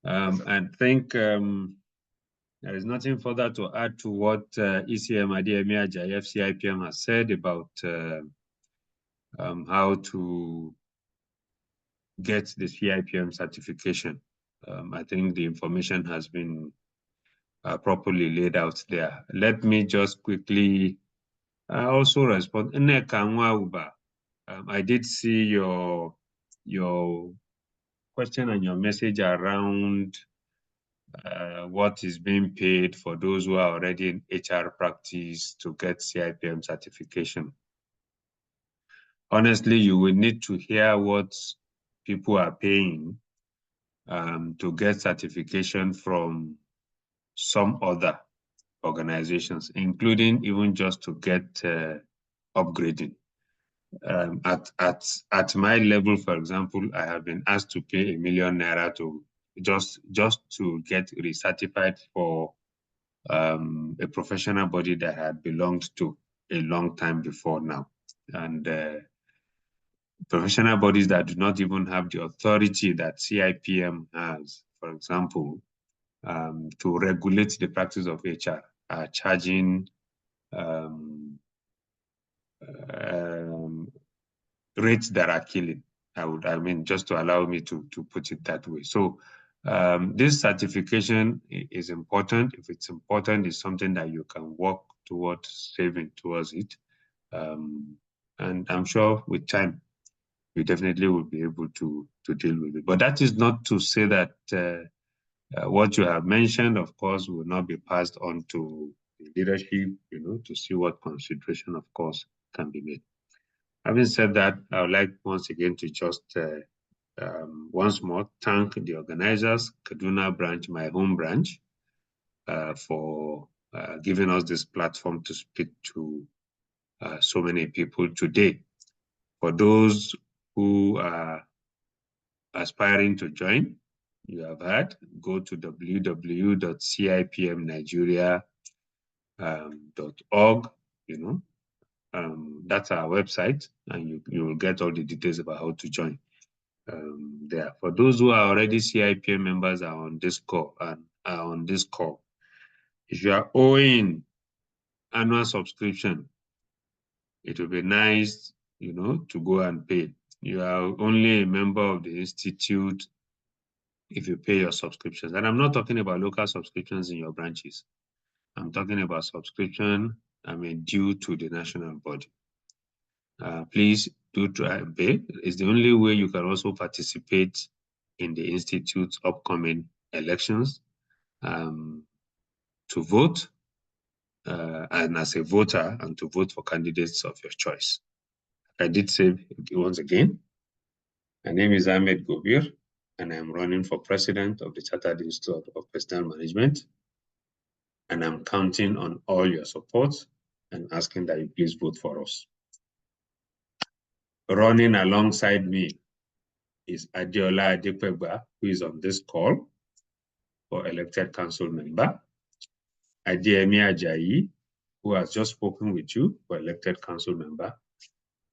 I think there is nothing further to add to what ECM Adeyemi Ajayi FCIPM has said about how to get the CIPM certification. I think the information has been properly laid out there. Let me just quickly also respond. I did see your question and your message around what is being paid for those who are already in HR practice to get CIPM certification. Honestly, you will need to hear what people are paying to get certification from some other organizations, including even just to get upgrading. At my level, for example, I have been asked to pay ₦1 million to just to get recertified for a professional body that had belonged to a long time before now. And professional bodies that do not even have the authority that CIPM has, for example, to regulate the practice of HR, are charging rates that are killing. I mean, just to allow me to put it that way. So this certification is important. If it's important, it's something that you can work towards saving towards it. And I'm sure with time, you definitely will be able to deal with it. But that is not to say that what you have mentioned, of course, will not be passed on to the leadership, to see what consideration, of course, can be made. Having said that, I would like once again to just once more thank the organizers, Kaduna branch, my home branch, for giving us this platform to speak to so many people today. For those who are aspiring to join, you have heard, go to www.cipmnigeria.org, that's our website, and you will get all the details about how to join there. For those who are already CIPM members are on this call. If you are owing annual subscription, it will be nice, to go and pay. You are only a member of the institute if you pay your subscriptions. And I'm not talking about local subscriptions in your branches. I'm talking about subscription, due to the national body. Please do try and pay. It's the only way you can also participate in the Institute's upcoming elections to vote, and as a voter, and to vote for candidates of your choice. I did say once again, my name is Ahmed Gobir, and I'm running for president of the Chartered Institute of Personnel Management. And I'm counting on all your support and asking that you please vote for us. Running alongside me is Adeola Adepegba, who is on this call for elected council member. Adeyemi Ajayi, who has just spoken with you, for elected council member.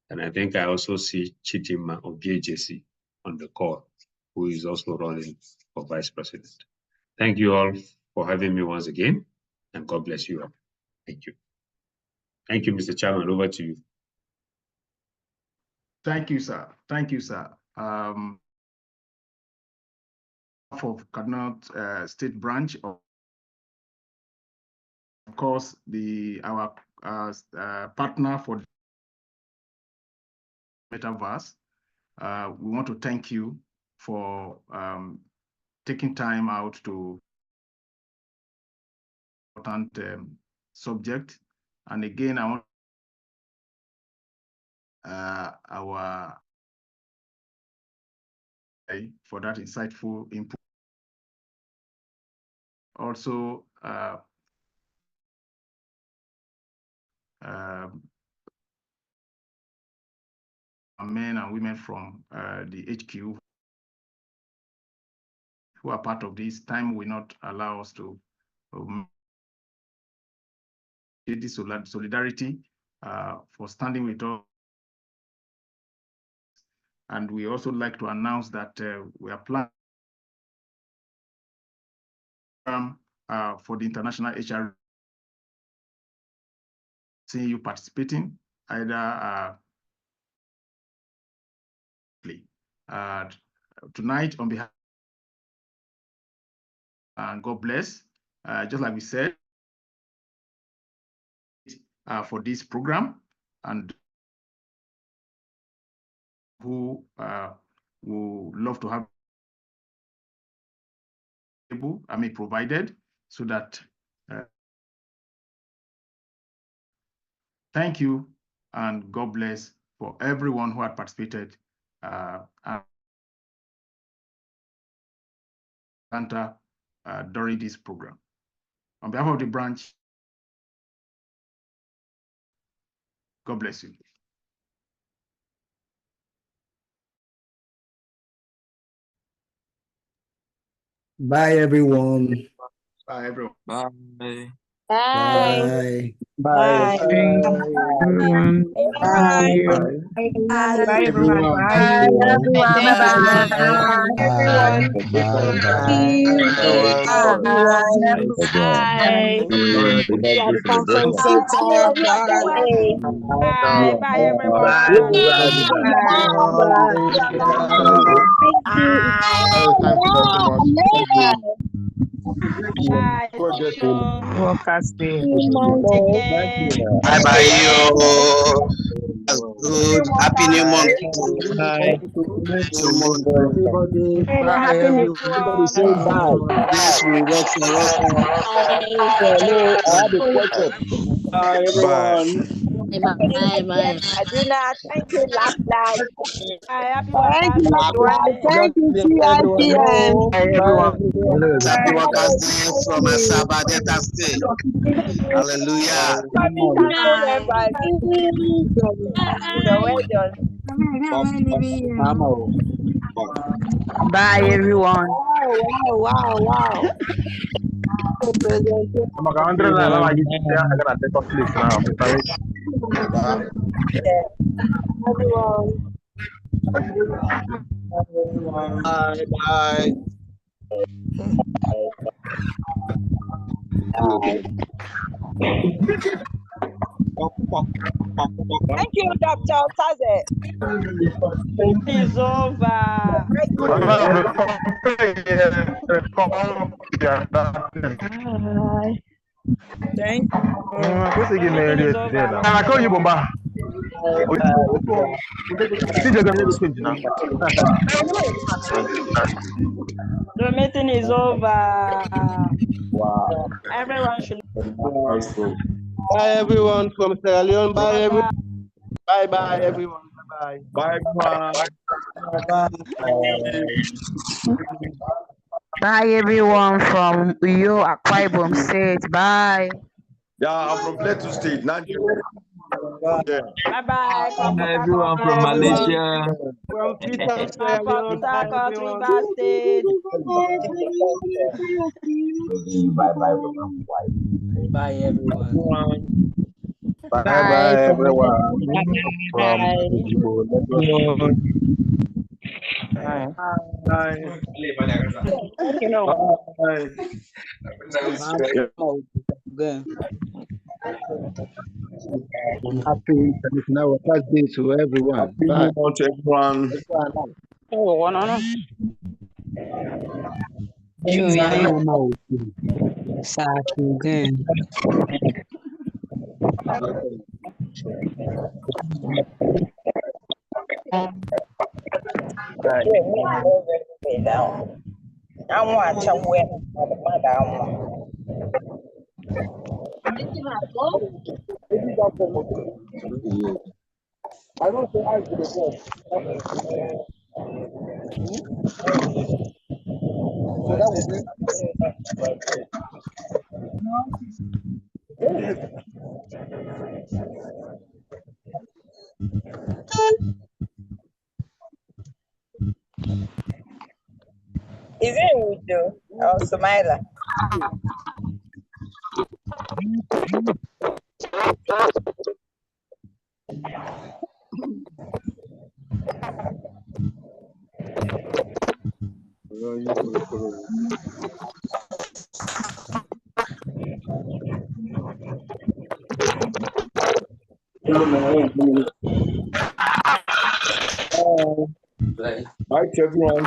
And I think I also see Chidinma Obiejesi on the call, who is also running for vice president. Thank you all for having me once again, and God bless you all. Thank you. Thank you, Mr. Chairman. Over to you. Thank you, sir. Thank you, sir. For Kaduna State Branch, of course, our partner for Metaverse, we want to thank you for taking time out to important subject. And again, I want our for that insightful input. Also, men and women from the HQ who are part of this. Time will not allow us to this solidarity for standing with us. And we also like to announce that we are planning for the International HR. See you participating either tonight on behalf, and God bless. Just like we said, for this program, and who would love to have provided, so that thank you and God bless for everyone who had participated during this program. On behalf of the branch, God bless you. Bye, everyone. Bye, everyone. Bye. Bye. Bye. Everyone. Bye. Bye, everyone. Bye, everyone. Thank you. Bye-bye. Everyone. Bye. Everyone. Bye. We are the Bye, facilitator. Bye. Bye, everyone. Thank you. Thank you very much. Thank you. Bye. Workers Day. Bye bye, yo. That's good. Happy new month Bye. to month. Everybody, bye. Happy New Everybody say bye. Yes, we rock and rock. Bye. Hello, I have a question. Bye, everyone. Bye. Bye. Kaduna. Thank you, Plage. Happy Thank you, Workers' Plage. Day. Thank you, Everyone. CIPM. Bye, Bye, everyone. everyone. Happy Workers' Day from Asaba Delta State. Hallelujah. Council members. You're well done. Bye, everyone. Wow. I'm going to take a place now. Everyone. Bye bye. Thank you, Dr. Taze. It's over. Thank Meeting is over. The meeting is over. Wow. Everyone should. Bye everyone from Sierra Leone. Bye everyone. Bye everyone. Bye. Bye, everyone. Bye, everyone from Uyo, Akwa Ibom State. Bye. Yeah, I'm from Plateau State, Nigeria. Yeah. Bye from Port Everyone from Harcourt. Malaysia. From Peter, From Sierra Port Leone. Bye Harcourt, everyone. Rivers State. Bye, everyone. Bye everyone. Bye. Happy International Workers' Day to everyone. Happy Bye. New Month to everyone. Is it Udo or Sumaila? Bye to everyone.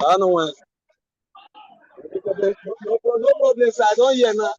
I don't want. No problem, sir. I don't hear now.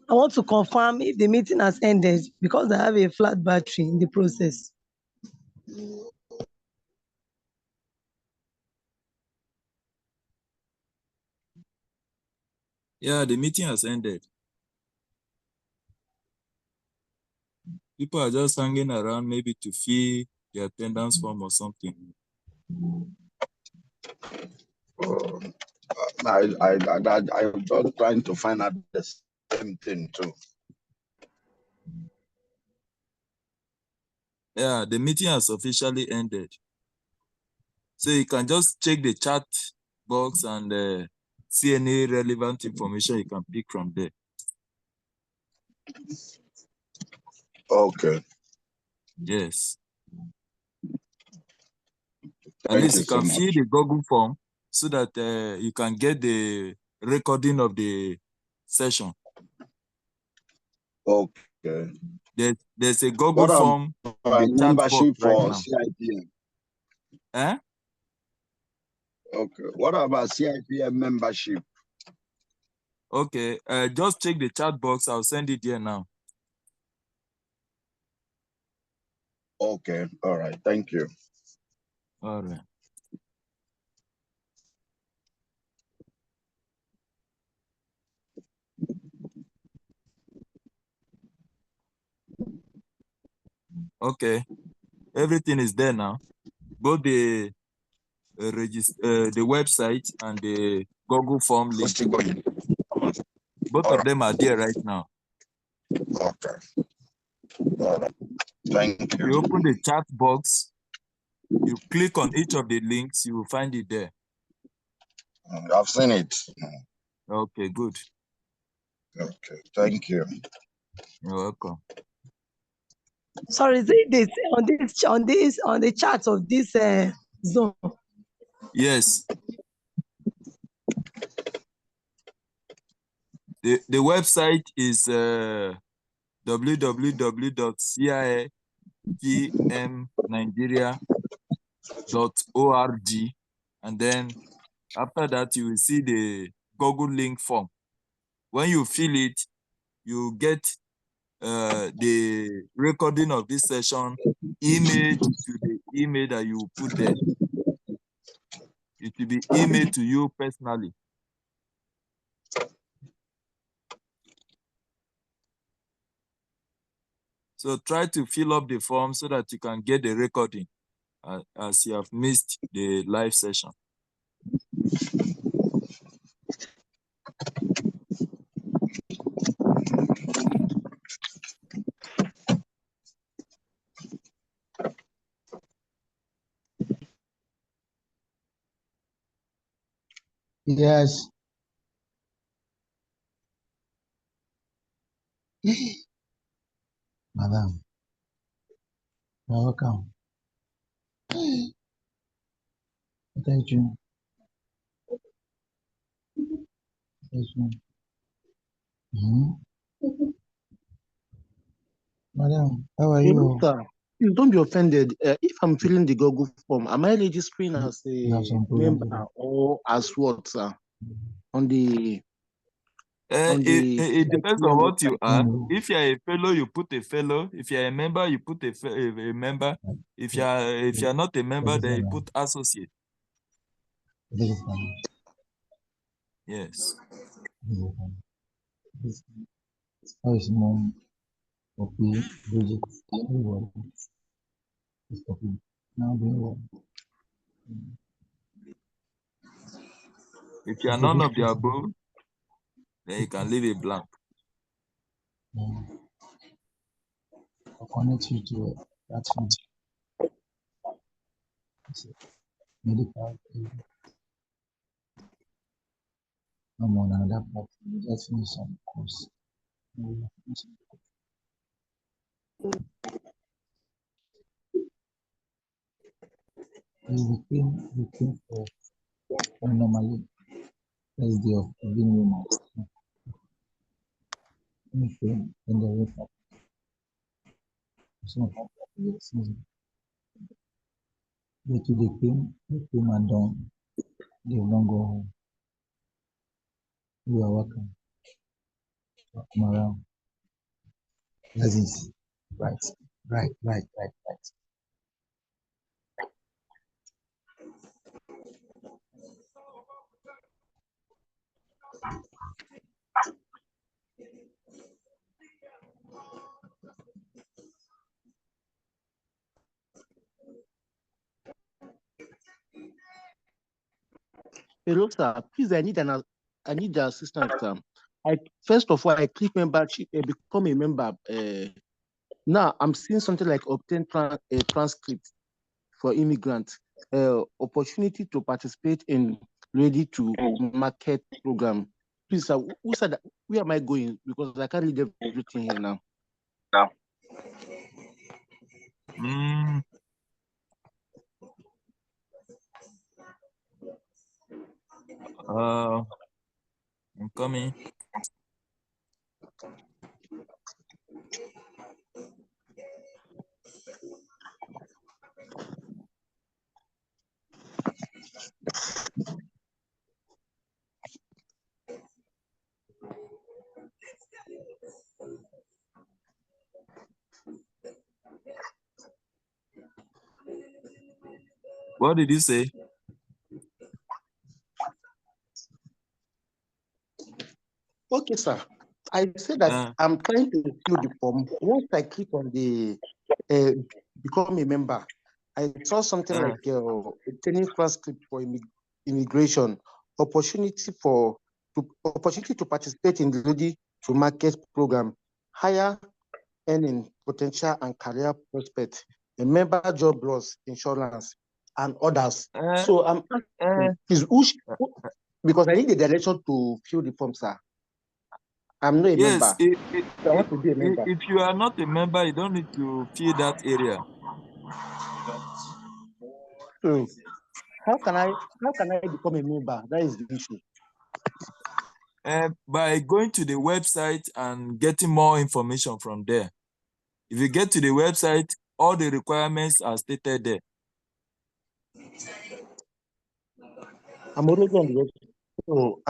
I want to confirm if the meeting has ended because I have a flat battery in the process. Yeah, the meeting has ended. People are just hanging around maybe to fill the attendance form or something. I'm just trying to find out the same thing too. Yeah, the meeting has officially ended. So you can just check the chat box and see any relevant information you can pick from there. Okay. Yes. At Thank least you you so can fill much. the Google form so that you can get the recording of the session. Okay. There's a Google What form in about the chat box membership right for now. CIPM? Eh? Okay. What about CIPM membership? Okay. Just check the chat box. I'll send it here now. Okay. All right. Thank you. All right. Okay. Everything is there now. Both the the website and the Google form link. Both of them are there right now. Okay. All right. Thank If you. you open the chat box, you click on each of the links, you will find it there. I've seen it. Okay, good. Okay. Thank you. You're welcome. Sorry, is it this on the chat of this zone? Yes. The website is www.cipmnigeria.org, and then after that you will see the Google link form. When you fill it, you get the recording of this session emailed to the email that you put there. It will be emailed to you personally. So try to fill up the form so that you can get the recording as you have missed the live session. Yes. Madam, you're welcome. Thank you. Thank you. Madam, how are Hello, you? sir. Please don't be offended. If I'm filling the Google form, am I registering as You have a some program today. member or as what, sir? On the It depends on CIPM what you website. are. If you're a fellow, you put a fellow. If you're a member, you put a member. If you're not a member, then you put associate. This is fine. Yes. This is fine. This how is mom? Copy, Bridget, everybody is copy. Now doing well. If you are It's a none big of the place. above, then you can leave it blank. I'll connect you to that one. Medical aid. I'm on another platform. Just finish some course. We came for normally first day of being human. We came in the wake up. So they came and done. They will not go home. You are welcome. Come around. That is right. Hello, sir. Please, I need the assistance, sir. First of all, I click membership, become a member. Now I'm seeing something like obtain a transcript for immigrants, opportunity to participate in ready to market program. Please, sir, who said that? Where am I going? Because I can't read everything here now. I'm coming. What did you say? Okay, sir. I said that I'm trying to fill the form. Once I click on the become a member, I saw something like obtaining transcript for immigration, opportunity to participate in the ready to market program, higher earning potential and career prospect, a member job loss insurance, and others. So I'm asking, please, because I need the direction to fill the form, sir. I'm not a member. I want to be a member. If you are not a member, you don't need to fill that area. So how can I become a member? That is the issue. By going to the website and getting more information from there. If you get to the website, all the requirements are stated there. I'm already on the website. So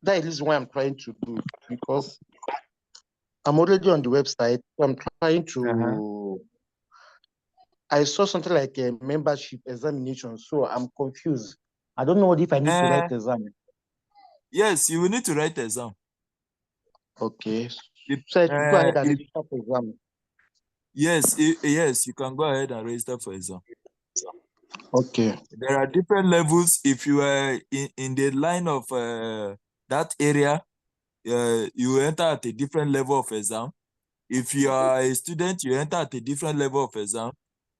that is why I'm trying to do, because I'm already on the website. So I'm trying to I saw something like a membership examination, so I'm confused. I don't know if I need to write exam. Yes, you will need to write exam. Okay. So I should go ahead and register for exam. Yes, yes, you can go ahead and register for exam. Okay. There are different levels. If you are in the line of that area, you enter at a different level of exam. If you are a student, you enter at a different level of exam.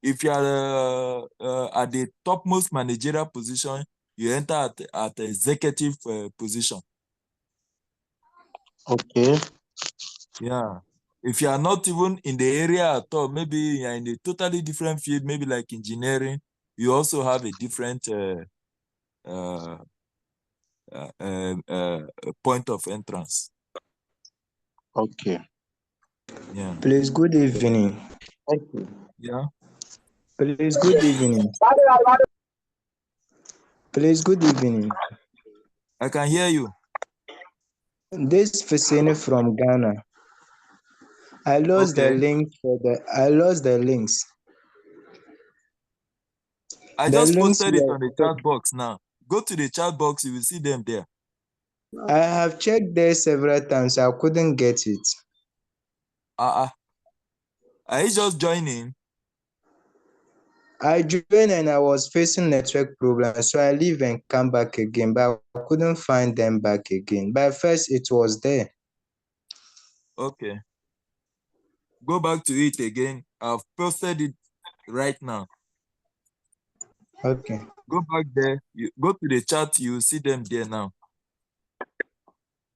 If you are at the topmost managerial position, you enter at executive position. Okay. Yeah. If you are not even in the area at all, maybe you are in a totally different field, maybe like engineering, you also have a different point of entrance. Okay. Yeah. Please, good evening. Thank you. Yeah. Please, good evening. Please, good evening. I can hear you. This Fesini from Ghana. I lost the Okay. link for the. I lost the links. I The just links posted it were. on the chat box now. Go to the chat box, you will see them there. I have checked there several times. I couldn't get it. Are you just joining? I joined and I was facing network problems, so I leave and come back again, but I couldn't find them back again. But first, it was there. Okay. Go back to it again. I've posted it right now. Okay. Go back there. You go to the chat, you will see them there now.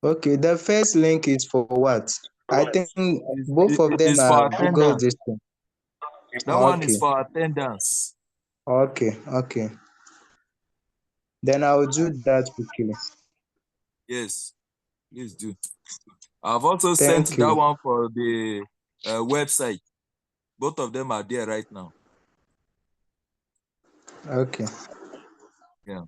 Okay, the first link is for what? I think both of them It's are for Google attendance. this thing. That one is Okay. for attendance. Okay. Then I'll do that quickly. Yes, please do. I've also sent Thank that you. one for the website. Both of them are there right now. Okay. Yeah.